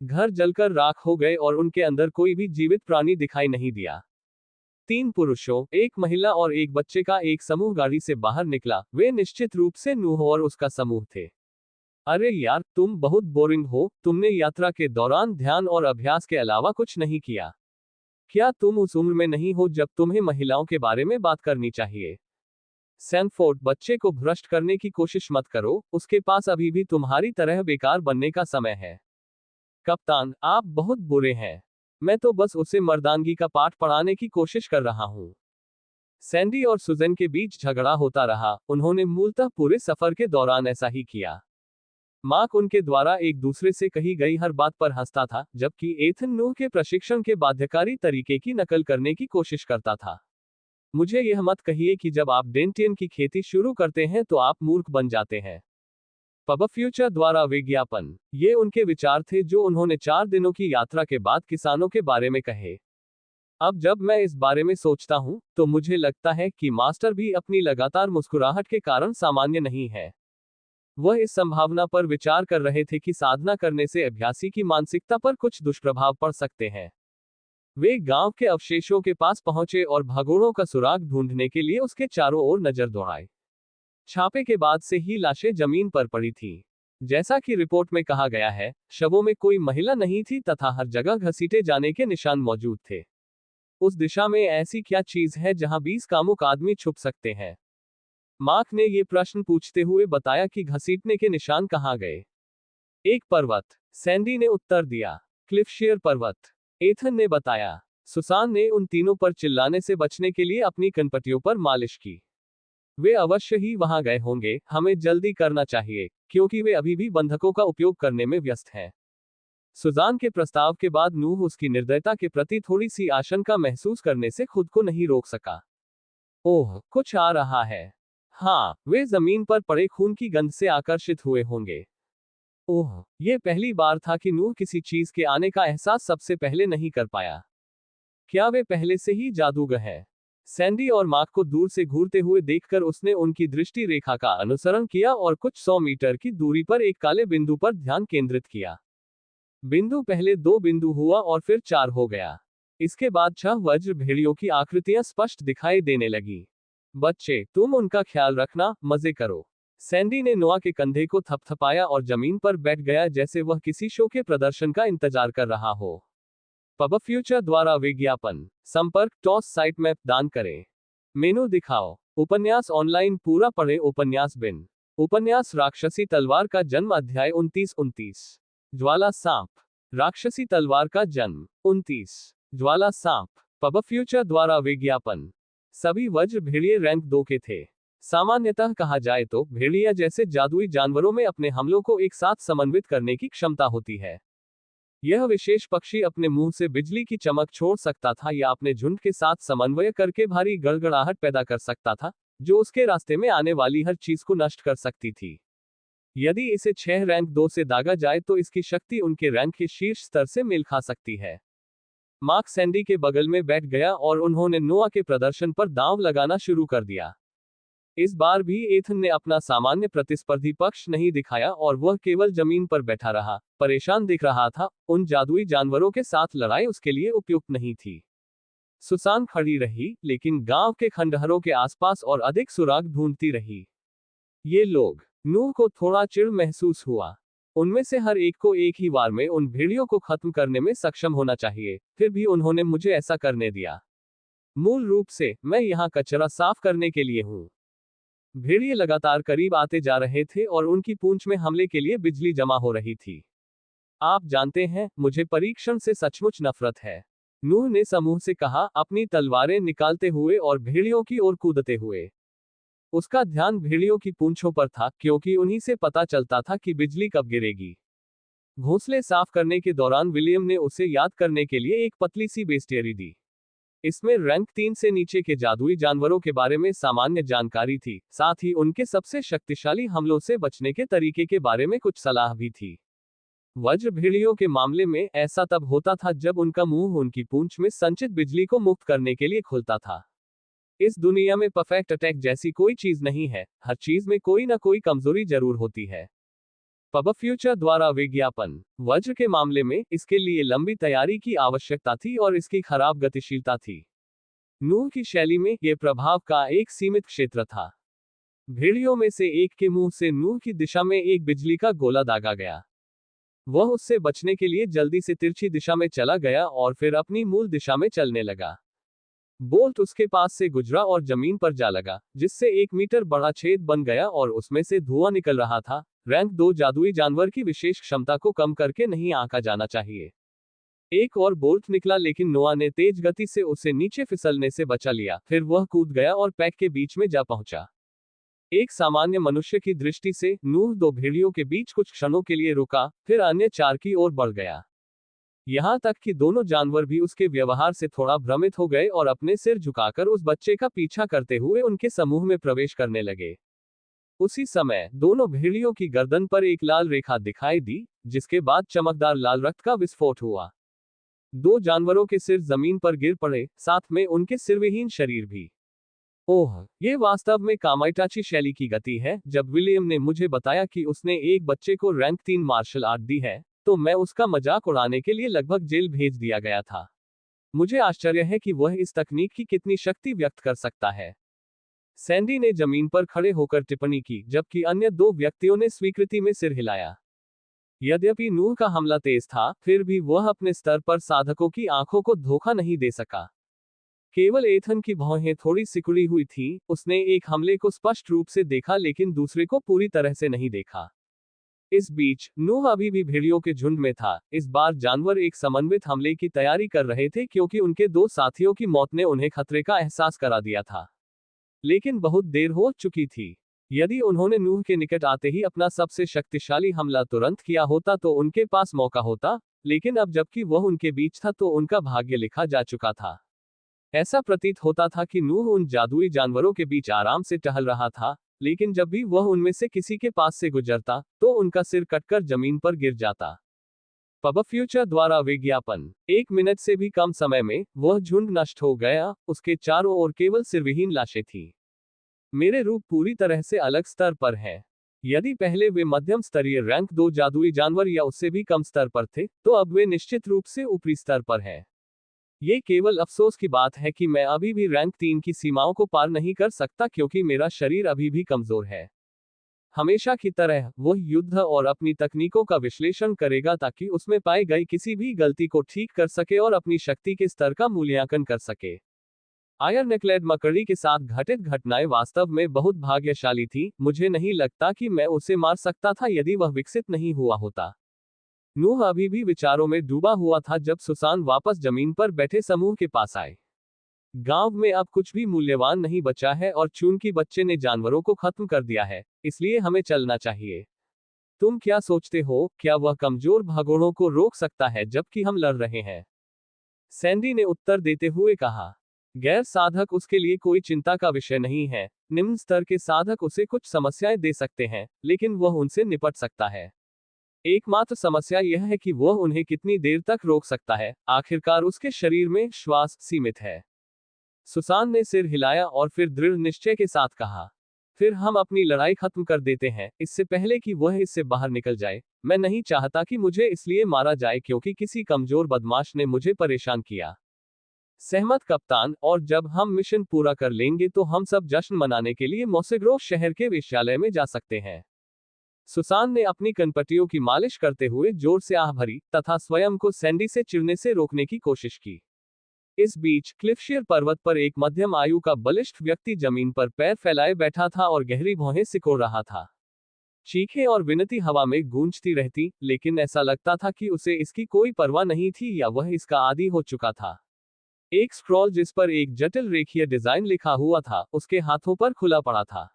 घर जलकर राख हो गए और उनके अंदर कोई भी जीवित प्राणी दिखाई नहीं दिया। 3 पुरुषों, 1 महिला और 1 बच्चे का एक समूह गाड़ी से बाहर निकला। वे निश्चित रूप से नूह और उसका समूह थे। अरे यार, तुम बहुत बोरिंग हो। तुमने यात्रा के दौरान ध्यान और अभ्यास के अलावा कुछ नहीं किया। क्या तुम उस उम्र में नहीं हो जब तुम्हें महिलाओं के बारे में बात करनी चाहिए? सैनफोर्ड, बच्चे को भ्रष्ट करने की कोशिश मत करो, उसके पास अभी भी तुम्हारी तरह बेकार बनने का समय है। कप्तान, आप बहुत बुरे हैं। मैं तो बस उसे मर्दानगी का पाठ पढ़ाने की कोशिश कर रहा हूँ। सैंडी और सुजैन के बीच झगड़ा होता रहा। उन्होंने मूलतः पूरे सफर के दौरान ऐसा ही किया। मार्क उनके द्वारा एक दूसरे से कही गई हर बात पर हंसता था, जबकि एथन नूह के प्रशिक्षण के बाध्यकारी तरीके की नकल करने की कोशिश करता था। मुझे यह मत कहिए कि जब आप डेंटियन की खेती शुरू करते हैं तो आप मूर्ख बन जाते हैं। पब फ्यूचर द्वारा विज्ञापन। ये उनके विचार थे जो उन्होंने 4 दिनों की यात्रा के बाद किसानों के बारे में कहे। अब जब मैं इस बारे में सोचता हूं, तो मुझे लगता है कि मास्टर भी अपनी लगातार मुस्कुराहट के कारण सामान्य नहीं है। वह इस संभावना पर विचार कर रहे थे कि साधना करने से अभ्यासी की मानसिकता पर कुछ दुष्प्रभाव पड़ सकते हैं। वे गांव के अवशेषों के पास पहुंचे और भगोड़ों का सुराग ढूंढने के लिए उसके चारों ओर नजर दौड़ाई। छापे के बाद से ही लाशें जमीन पर पड़ी थीं। जैसा कि रिपोर्ट में कहा गया है, शवों में कोई महिला नहीं थी तथा हर जगह घसीटे जाने के निशान मौजूद थे। उस दिशा में ऐसी क्या चीज है जहां 20 कामुक आदमी छुप सकते हैं? मार्क ने ये प्रश्न पूछते हुए बताया कि घसीटने के निशान कहाँ गए। एक पर्वत, सैंडी ने उत्तर दिया। क्लिफशियर पर्वत, एथन ने बताया। सुसान ने उन तीनों पर चिल्लाने से बचने के लिए अपनी कनपटियों पर मालिश की। वे अवश्य ही वहां गए होंगे। हमें जल्दी करना चाहिए, क्योंकि वे अभी भी बंधकों का उपयोग करने में व्यस्त हैं। सुजान के प्रस्ताव के बाद नूह उसकी निर्दयता के प्रति थोड़ी सी आशंका महसूस करने से खुद को नहीं रोक सका। ओह, कुछ आ रहा है। हाँ, वे जमीन पर पड़े खून की गंध से आकर्षित हुए होंगे। ओह, यह पहली बार था कि नूह किसी चीज के आने का एहसास सबसे पहले नहीं कर पाया। क्या वे पहले से ही जादूगर हैं? सैंडी और मार्क को दूर से घूरते हुए देखकर उसने उनकी दृष्टि रेखा का अनुसरण किया और कुछ 100 मीटर की दूरी पर एक काले बिंदु पर ध्यान केंद्रित किया। बिंदु पहले 2 बिंदु हुआ और फिर 4 हो गया। इसके बाद 6 वज्र भेड़ियों की आकृतियां स्पष्ट दिखाई देने लगी। बच्चे, तुम उनका ख्याल रखना, मजे करो। सैंडी ने नोआ के कंधे को थपथपाया और जमीन पर बैठ गया जैसे वह किसी शो के प्रदर्शन का इंतजार कर रहा हो। पब फ्यूचर द्वारा विज्ञापन। संपर्क टॉस साइट मैप दान करें। मेनू दिखाओ। उपन्यास ऑनलाइन पूरा पढ़े। उपन्यास बिन। उपन्यास राक्षसी तलवार का जन्म अध्याय 29-29। ज्वाला सांप। राक्षसी तलवार का जन्म 29। ज्वाला सांप। पब फ्यूचर द्वारा विज्ञापन। सभी वज्र भेड़िए रैंक 2 के थे। सामान्यतः कहा जाए तो भेड़िया जैसे जादुई जानवरों में अपने हमलों को एक साथ समन्वित करने की क्षमता होती है। यह विशेष पक्षी अपने मुंह से बिजली की चमक छोड़ सकता था या अपने झुंड के साथ समन्वय करके भारी गड़गड़ाहट पैदा कर सकता था, जो उसके रास्ते में आने वाली हर चीज को नष्ट कर सकती थी। यदि इसे 6 रैंक 2 से दागा जाए तो इसकी शक्ति उनके रैंक के शीर्ष स्तर से मेल खा सकती है। मार्क सैंडी के बगल में बैठ गया और उन्होंने नोआ के प्रदर्शन पर दांव लगाना शुरू कर दिया। इस बार भी एथन ने अपना सामान्य प्रतिस्पर्धी पक्ष नहीं दिखाया और वह केवल जमीन पर बैठा रहा, परेशान दिख रहा था। उन जादुई जानवरों के साथ लड़ाई उसके लिए उपयुक्त नहीं थी। सुसान खड़ी रही, लेकिन गांव के खंडहरों के आसपास और अधिक सुराग ढूंढती रही। ये लोग। नूह को थोड़ा चिढ़ महसूस हुआ। उनमें से हर एक को एक ही बार में उन भेड़ियों को खत्म करने में सक्षम होना चाहिए, फिर भी उन्होंने मुझे ऐसा करने दिया। मूल रूप से, मैं यहाँ कचरा साफ करने के लिए हूँ। भेड़िए लगातार करीब आते जा रहे थे और उनकी पूंछ में हमले के लिए बिजली जमा हो रही थी। आप जानते हैं, मुझे परीक्षण से सचमुच नफरत है, नूह ने समूह से कहा, अपनी तलवारें निकालते हुए और भेड़ियों की ओर कूदते हुए। उसका ध्यान भेड़ियों की पूंछों पर था, क्योंकि उन्हीं से पता चलता था कि बिजली कब गिरेगी। घोंसले साफ करने के दौरान विलियम ने उसे याद करने के लिए एक पतली सी बेस्टियरी दी। इसमें रैंक 3 से नीचे के जादुई जानवरों के बारे में सामान्य जानकारी थी, साथ ही उनके सबसे शक्तिशाली हमलों से बचने के तरीके के बारे में कुछ सलाह भी थी। वज्र भेड़ियों के मामले में ऐसा तब होता था जब उनका मुंह उनकी पूंछ में संचित बिजली को मुक्त करने के लिए खुलता था। इस दुनिया में परफेक्ट अटैक जैसी कोई चीज नहीं है, हर चीज में कोई ना कोई कमजोरी जरूर होती है। पब फ्यूचर द्वारा विज्ञापन। वज्र के मामले में इसके लिए लंबी तैयारी की आवश्यकता थी और इसकी खराब गतिशीलता थी। नूह की शैली में यह प्रभाव का एक सीमित क्षेत्र था। भेड़ियों में से एक के मुंह से नूह की दिशा में एक बिजली का गोला दागा गया। वह उससे बचने के लिए जल्दी से तिरछी दिशा में चला गया और फिर अपनी मूल दिशा में चलने लगा। बोल्ट उसके पास से गुजरा और जमीन पर जा लगा, जिससे 1 मीटर बड़ा छेद बन गया और उसमें से धुआं निकल रहा था। रैंक 2 जादुई जानवर की विशेष क्षमता को कम करके नहीं आंका जाना चाहिए। एक और बोल्ट निकला, लेकिन नोआ ने तेज गति से उसे नीचे फिसलने से बचा लिया। फिर वह कूद गया और पैक के बीच में जा पहुंचा। एक सामान्य मनुष्य की दृष्टि से नूह 2 भेड़ियों के बीच कुछ क्षणों के लिए रुका, फिर अन्य 4 की ओर बढ़ गया। यहां तक कि दोनों जानवर भी उसके व्यवहार से थोड़ा भ्रमित हो गए और अपने सिर झुकाकर उस बच्चे का पीछा करते हुए उनके समूह में प्रवेश करने लगे। उसी समय दोनों भेड़ियों की गर्दन पर एक लाल रेखा दिखाई दी, जिसके बाद चमकदार लाल रक्त का विस्फोट हुआ। 2 जानवरों के सिर जमीन पर गिर पड़े, साथ में उनके सिरविहीन शरीर भी। ओह, ये वास्तव में कामाइटाची शैली की गति है। जब विलियम ने मुझे बताया कि उसने एक बच्चे को रैंक 3 मार्शल आर्ट दी है, तो मैं उसका मजाक उड़ाने के लिए लगभग जेल भेज दिया गया था। मुझे आश्चर्य है कि वह इस तकनीक की कितनी शक्ति व्यक्त कर सकता है। सैंडी ने जमीन पर खड़े होकर टिप्पणी की, जबकि अन्य 2 व्यक्तियों ने स्वीकृति में सिर हिलाया। यद्यपि नूह का हमला तेज था, फिर भी वह अपने स्तर पर साधकों की आंखों को धोखा नहीं दे सका। केवल एथन की भौहें थोड़ी सिकुड़ी हुई थीं। उसने एक हमले को स्पष्ट रूप से देखा, लेकिन दूसरे को पूरी तरह से नहीं देखा। इस बीच नूह अभी भी भेड़ियों के झुंड में था। इस बार जानवर एक समन्वित हमले की तैयारी कर रहे थे, क्योंकि उनके 2 साथियों की मौत ने उन्हें खतरे का एहसास करा दिया था। लेकिन बहुत देर हो चुकी थी। यदि उन्होंने नूह के निकट आते ही अपना सबसे शक्तिशाली हमला तुरंत किया होता तो उनके पास मौका होता, लेकिन अब जबकि वह उनके बीच था तो उनका भाग्य लिखा जा चुका था। ऐसा प्रतीत होता था कि नूह उन जादुई जानवरों के बीच आराम से टहल रहा था, लेकिन जब भी वह उनमें से किसी के पास से गुजरता, तो उनका सिर कटकर जमीन पर गिर जाता। पब फ्यूचर द्वारा विज्ञापन। 1 मिनट से भी कम समय में वह झुंड नष्ट हो गया। उसके चारों ओर केवल सिरविहीन लाशें थीं। मेरे रूप पूरी तरह से अलग स्तर पर है। यदि पहले वे मध्यम स्तरीय रैंक 2 जादुई जानवर या उससे भी कम स्तर पर थे, तो अब वे निश्चित रूप से ऊपरी स्तर पर हैं। ये केवल अफसोस की बात है कि मैं अभी भी रैंक 3 की सीमाओं को पार नहीं कर सकता, क्योंकि मेरा शरीर अभी भी कमजोर है। हमेशा की तरह वह युद्ध और अपनी तकनीकों का विश्लेषण करेगा ताकि उसमें पाई गई किसी भी गलती को ठीक कर सके और अपनी शक्ति के स्तर का मूल्यांकन कर सके। आयरनक्लेड मकड़ी के साथ घटित घटनाएं वास्तव में बहुत भाग्यशाली थी। मुझे नहीं लगता कि मैं उसे मार सकता था यदि वह विकसित नहीं हुआ होता। नूह अभी भी विचारों में डूबा हुआ था जब सुसान वापस जमीन पर बैठे समूह के पास आए। गांव में अब कुछ भी मूल्यवान नहीं बचा है और चूंकि बच्चे ने जानवरों को खत्म कर दिया है, इसलिए हमें चलना चाहिए। तुम क्या सोचते हो, क्या वह कमजोर भगोड़ों को रोक सकता है जबकि हम लड़ रहे हैं? सैंडी ने उत्तर देते हुए कहा। गैर साधक उसके लिए कोई चिंता का विषय नहीं है। निम्न स्तर के साधक उसे कुछ समस्याएं दे सकते हैं, लेकिन वह उनसे निपट सकता है। एकमात्र समस्या यह है कि वह उन्हें कितनी देर तक रोक सकता है। आखिरकार उसके शरीर में श्वास सीमित है। सुसान ने सिर हिलाया और फिर दृढ़ निश्चय के साथ कहा, फिर हम अपनी लड़ाई खत्म कर देते हैं, इससे पहले कि वह इससे बाहर निकल जाए। मैं नहीं चाहता कि मुझे इसलिए मारा जाए क्योंकि किसी कमजोर बदमाश ने मुझे परेशान किया। सहमत कप्तान, और जब हम मिशन पूरा कर लेंगे तो हम सब जश्न मनाने के लिए मोसेग्रोव शहर के वेश्यालय में जा सकते हैं। सुसान ने अपनी कनपटियों की मालिश करते हुए जोर से आह भरी तथा स्वयं को सैंडी से चिढ़ने से रोकने की कोशिश की। इस बीच क्लिफशियर पर्वत पर एक मध्यम आयु का बलिष्ठ व्यक्ति जमीन पर पैर फैलाए बैठा था और गहरी भौहें सिकोड़ रहा था। चीखें और विनती हवा में गूंजती रहती, लेकिन ऐसा लगता था कि उसे इसकी कोई परवाह नहीं थी या वह इसका आदी हो चुका था। एक स्क्रॉल जिस पर एक जटिल रेखीय डिजाइन लिखा हुआ था, उसके हाथों पर खुला पड़ा था।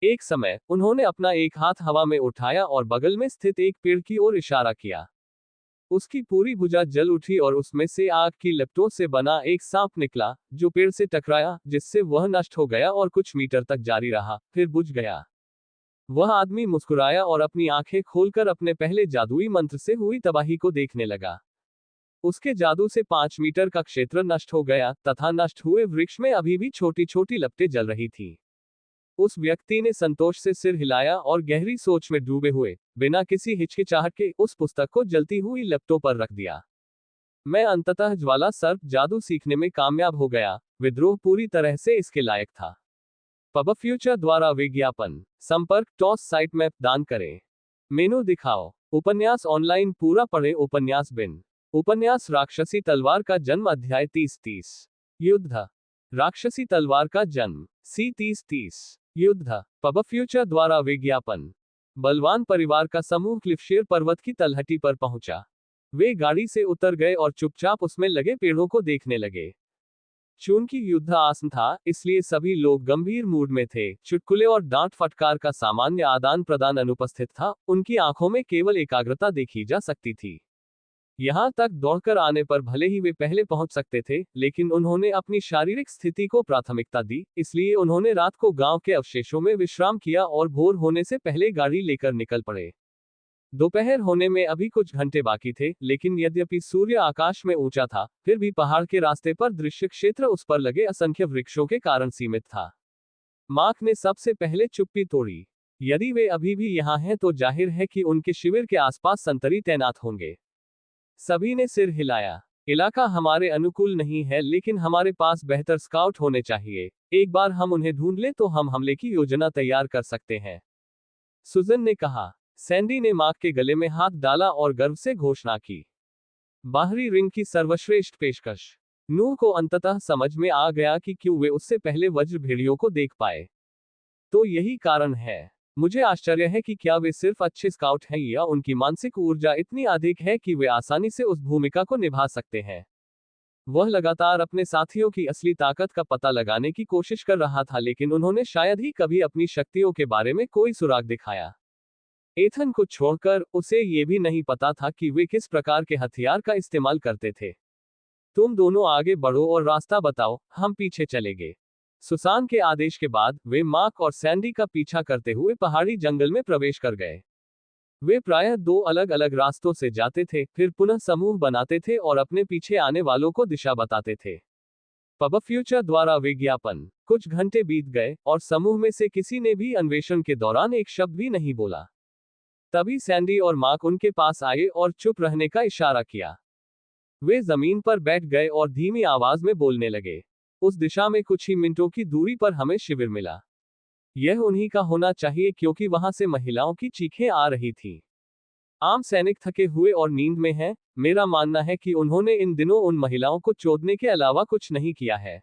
एक समय उन्होंने अपना एक हाथ हवा में उठाया और बगल में स्थित एक पेड़ की ओर इशारा किया। उसकी पूरी भुजा जल उठी और उसमें से आग की लपटों से बना एक सांप निकला, जो पेड़ से टकराया, जिससे वह नष्ट हो गया और कुछ मीटर तक जारी रहा, फिर बुझ गया। वह आदमी मुस्कुराया और अपनी आंखें खोलकर अपने पहले जादुई मंत्र से हुई तबाही को देखने लगा। उसके जादू से 5 मीटर का क्षेत्र नष्ट हो गया तथा नष्ट हुए वृक्ष में अभी भी छोटी छोटी लपटें जल रही थीं। उस व्यक्ति ने संतोष से सिर हिलाया और गहरी सोच में डूबे हुए, बिना किसी हिचकिचाहट के, उस पुस्तक को जलती हुई लपटों पर रख दिया। मैं अंततः ज्वाला सर्प जादू सीखने में कामयाब हो गया। विद्रोह पूरी तरह से इसके लायक था। पब फ्यूचर द्वारा विज्ञापन। संपर्क टॉस साइट मैप दान करें। मेनू दिखाओ। उपन्यास ऑनलाइन पूरा पढ़े। उपन्यास बिन। उपन्यास राक्षसी तलवार का जन्म अध्याय 30-30। युद्ध। राक्षसी तलवार का जन्म। सी 30-30। युद्ध। पब फ्यूचर द्वारा विज्ञापन। बलवान परिवार का समूह क्लिफशेर पर्वत की तलहटी पर पहुंचा। वे गाड़ी से उतर गए और चुपचाप उसमें लगे पेड़ों को देखने लगे। चूंकि युद्ध आसन था, इसलिए सभी लोग गंभीर मूड में थे। चुटकुले और डांट फटकार का सामान्य आदान प्रदान अनुपस्थित था। उनकी आंखों में केवल एकाग्रता देखी जा सकती थी। यहां तक दौड़कर आने पर भले ही वे पहले पहुंच सकते थे, लेकिन उन्होंने अपनी शारीरिक स्थिति को प्राथमिकता दी। इसलिए उन्होंने रात को गांव के अवशेषों में विश्राम किया और भोर होने से पहले गाड़ी लेकर निकल पड़े। दोपहर होने में अभी कुछ घंटे बाकी थे, लेकिन यद्यपि सूर्य आकाश में ऊंचा था, फिर भी पहाड़ के रास्ते पर दृश्य क्षेत्र उस पर लगे असंख्य वृक्षों के कारण सीमित था। मार्क ने सबसे पहले चुप्पी तोड़ी। यदि वे अभी भी यहाँ हैं तो जाहिर है कि उनके शिविर के आसपास संतरी तैनात होंगे। सभी ने सिर हिलाया। इलाका हमारे अनुकूल नहीं है, लेकिन हमारे पास बेहतर स्काउट होने चाहिए। एक बार हम उन्हें ढूंढ लें तो हम हमले की योजना तैयार कर सकते हैं, सुजन ने कहा। सैंडी ने मार्क के गले में हाथ डाला और गर्व से घोषणा की। बाहरी रिंग की सर्वश्रेष्ठ पेशकश। नूह को अंततः समझ में आ गया कि क्यों वे उससे पहले वज्र भेड़ियों को देख पाए। तो यही कारण है। मुझे आश्चर्य है कि क्या वे सिर्फ अच्छे स्काउट हैं या उनकी मानसिक ऊर्जा इतनी अधिक है कि वे आसानी से उस भूमिका को निभा सकते हैं। वह लगातार अपने साथियों की असली ताकत का पता लगाने की कोशिश कर रहा था, लेकिन उन्होंने शायद ही कभी अपनी शक्तियों के बारे में कोई सुराग दिखाया। एथन को छोड़कर उसे ये भी नहीं पता था कि वे किस प्रकार के हथियार का इस्तेमाल करते थे। तुम दोनों आगे बढ़ो और रास्ता बताओ, हम पीछे चलेंगे। सुसान के आदेश के बाद वे मार्क और सैंडी का पीछा करते हुए पहाड़ी जंगल में प्रवेश कर गए। वे प्रायः दो अलग अलग रास्तों से जाते थे, फिर पुनः समूह बनाते थे और अपने पीछे आने वालों को दिशा बताते थे। पब फ्यूचर द्वारा विज्ञापन। कुछ घंटे बीत गए और समूह में से किसी ने भी अन्वेषण के दौरान एक शब्द भी नहीं बोला। तभी सैंडी और मार्क उनके पास आए और चुप रहने का इशारा किया। वे जमीन पर बैठ गए और धीमी आवाज में बोलने लगे। उस दिशा में कुछ ही मिनटों की दूरी पर हमें शिविर मिला। यह उन्हीं का होना चाहिए, क्योंकि वहां से महिलाओं की चीखें आ रही थी। आम सैनिक थके हुए और नींद में हैं। मेरा मानना है कि उन्होंने इन दिनों उन महिलाओं को चोदने के अलावा कुछ नहीं किया है।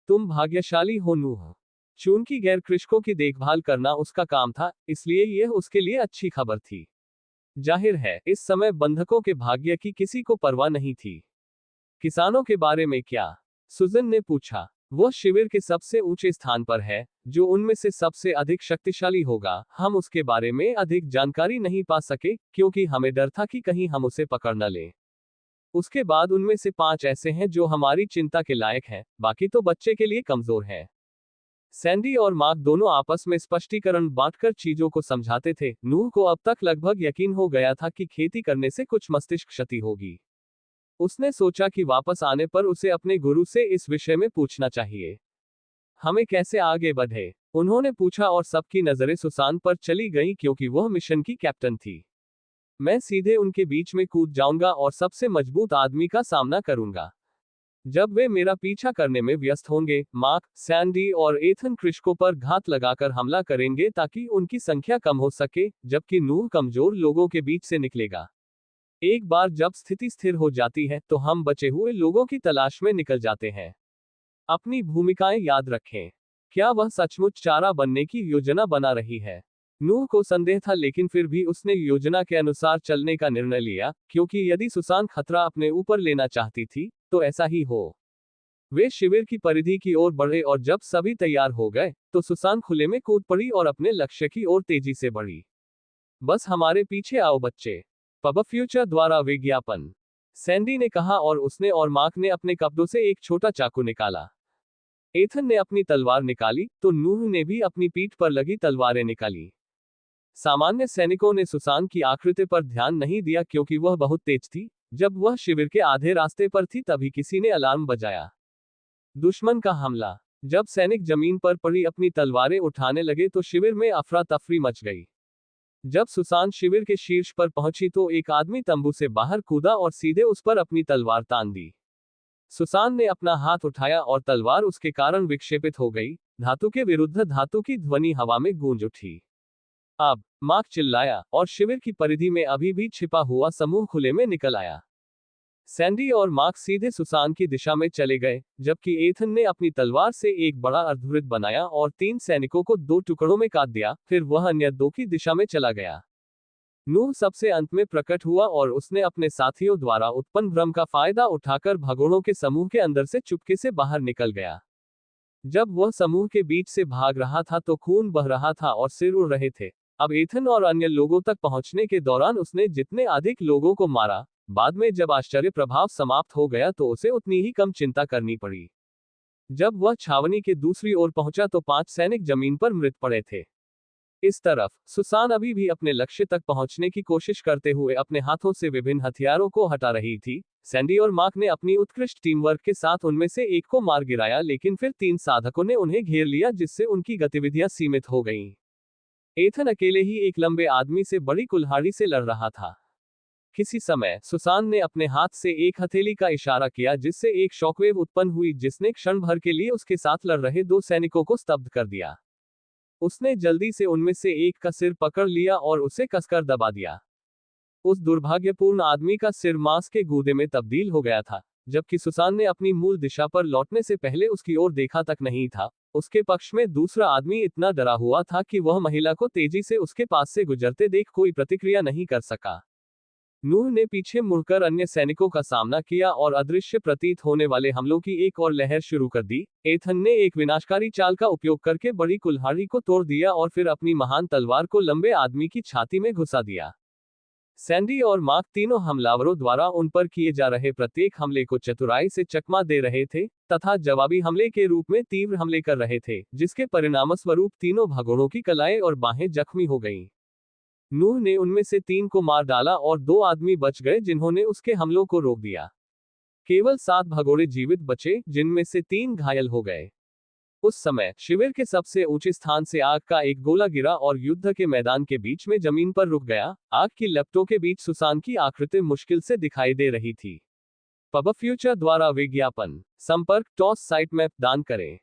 तुम भाग्यशाली हो नूह। चूंकि गैर कृषकों की देखभाल करना उसका काम था, इसलिए यह उसके लिए अच्छी खबर थी। जाहिर है, इस समय बंधकों के भाग्य की किसी को परवाह नहीं थी। किसानों के बारे में क्या? सुजन ने पूछा। वह शिविर के सबसे ऊंचे स्थान पर है, जो उनमें से सबसे अधिक शक्तिशाली होगा। हम उसके बारे में अधिक जानकारी नहीं पा सके, क्योंकि हमें डर था कि कहीं हम उसे पकड़ न लें। उसके बाद उनमें से 5 ऐसे हैं जो हमारी चिंता के लायक हैं, बाकी तो बच्चे के लिए कमजोर हैं। सैंडी और मार्क दोनों आपस में स्पष्टीकरण बांटकर चीजों को समझाते थे। नूह को अब तक लगभग यकीन हो गया था कि खेती करने से कुछ मस्तिष्क क्षति होगी। उसने सोचा कि वापस आने पर उसे अपने गुरु से इस विषय में पूछना चाहिए। हमें कैसे आगे बढ़े? उन्होंने पूछा और सबकी नजरें सुसान पर चली गईं, क्योंकि वह मिशन की कैप्टन थी। मैं सीधे उनके बीच में कूद जाऊंगा और सबसे मजबूत आदमी का सामना करूंगा। जब वे मेरा पीछा करने में व्यस्त होंगे, मार्क, सैंडी और एथन कृषकों पर घात लगाकर हमला करेंगे ताकि उनकी संख्या कम हो सके, जबकि नूह कमजोर लोगों के बीच से निकलेगा। एक बार जब स्थिति स्थिर हो जाती है तो हम बचे हुए लोगों की तलाश में निकल जाते हैं। अपनी भूमिकाएं याद रखें। क्या वह सचमुच चारा बनने की योजना बना रही है? नूह को संदेह था, लेकिन फिर भी उसने योजना के अनुसार चलने का निर्णय लिया, क्योंकि यदि सुसान खतरा अपने ऊपर लेना चाहती थी, तो ऐसा ही हो। वे शिविर की परिधि की ओर बढ़े और जब सभी तैयार हो गए, तो सुसान खुले में कूद पड़ी और अपने लक्ष्य की ओर तेजी से बढ़ी। बस हमारे पीछे आओ बच्चे। पब फ्यूचर द्वारा विज्ञापन। सैंडी ने कहा और उसने और मार्क ने अपने कपड़ों से एक छोटा चाकू निकाला। एथन ने अपनी तलवार निकाली, तो नूह ने भी अपनी पीठ पर लगी तलवारें निकाली। सामान्य सैनिकों ने सुसान की आकृति पर ध्यान नहीं दिया, क्योंकि वह बहुत तेज थी। जब वह शिविर के आधे रास्ते पर थी, तभी किसी ने अलार्म बजाया। दुश्मन का हमला। जब सैनिक जमीन पर पड़ी अपनी तलवारें उठाने लगे तो शिविर में अफरा तफरी मच गई। जब सुसान शिविर के शीर्ष पर पहुंची तो एक आदमी तंबू से बाहर कूदा और सीधे उस पर अपनी तलवार तान दी। सुसान ने अपना हाथ उठाया और तलवार उसके कारण विक्षेपित हो गई। धातु के विरुद्ध धातु की ध्वनि हवा में गूंज उठी। अब मार्क चिल्लाया और शिविर की परिधि में अभी भी छिपा हुआ समूह खुले में निकल आया। सैंडी और मार्क सीधे सुसान की दिशा में चले गए, जबकि एथन ने अपनी तलवार से एक बड़ा अर्धवृत्त बनाया और 3 सैनिकों को 2 टुकड़ों में काट दिया। फिर वह अन्य 2 की दिशा में चला गया। नूह सबसे अंत में प्रकट हुआ और उसने अपने साथियों द्वारा उत्पन्न भ्रम का फायदा उठाकर भगोड़ों के समूह के अंदर से चुपके से बाहर निकल गया। जब वह समूह के बीच से भाग रहा था तो खून बह रहा था और सिर उड़ रहे थे। अब एथन और अन्य लोगों तक पहुंचने के दौरान उसने जितने अधिक लोगों को मारा, बाद में जब आश्चर्य प्रभाव समाप्त हो गया तो उसे उतनी ही कम चिंता करनी पड़ी। जब वह छावनी के दूसरी ओर पहुंचा तो 5 सैनिक जमीन पर मृत पड़े थे। इस तरफ सुसान अभी भी अपने लक्ष्य तक पहुंचने की कोशिश करते हुए अपने हाथों से विभिन्न हथियारों को हटा रही थी। सैंडी और मार्क ने अपनी उत्कृष्ट टीम वर्क के साथ उनमें से एक को मार गिराया, लेकिन फिर 3 साधकों ने उन्हें घेर लिया, जिससे उनकी गतिविधियां सीमित हो गईं। एथन अकेले ही एक लंबे आदमी से बड़ी कुल्हाड़ी से लड़ रहा था। किसी समय सुसान ने अपने हाथ से एक हथेली का इशारा किया, जिससे एक शॉकवेव उत्पन्न हुई जिसने क्षण भर के लिए उसके साथ लड़ रहे 2 सैनिकों को स्तब्ध कर दिया। उसने जल्दी से उनमें से एक का सिर पकड़ लिया और उसे कसकर दबा दिया। उस दुर्भाग्यपूर्ण आदमी का सिर मांस के गूदे में तब्दील हो गया था, जबकि सुसान ने अपनी मूल दिशा पर लौटने से पहले उसकी ओर देखा तक नहीं था। उसके पक्ष में दूसरा आदमी इतना डरा हुआ था कि वह महिला को तेजी से उसके पास से गुजरते देख कोई प्रतिक्रिया नहीं कर सका। नूह ने पीछे मुड़कर अन्य सैनिकों का सामना किया और अदृश्य प्रतीत होने वाले हमलों की एक और लहर शुरू कर दी। एथन ने एक विनाशकारी चाल का उपयोग करके बड़ी कुल्हाड़ी को तोड़ दिया और फिर अपनी महान तलवार को लंबे आदमी की छाती में घुसा दिया। सैंडी और मार्क तीनों हमलावरों द्वारा उन पर किए जा रहे प्रत्येक हमले को चतुराई से चकमा दे रहे थे तथा जवाबी हमले के रूप में तीव्र हमले कर रहे थे, जिसके परिणामस्वरूप तीनों भगोड़ों की कलाएं और बाहें जख्मी हो गईं। नूह ने उनमें से 3 को मार डाला और 2 आदमी बच गए जिन्होंने उसके हमलों को रोक दिया। केवल 7 भगोड़े जीवित बचे, जिनमें से 3 घायल हो गए। उस समय शिविर के सबसे ऊंचे स्थान से आग का एक गोला गिरा और युद्ध के मैदान के बीच में जमीन पर रुक गया। आग की लपटों के बीच सुसान की आकृति मुश्किल से दिखाई दे रही थी। पब फ्यूचर द्वारा विज्ञापन संपर्क टॉस साइट मैप दान करें।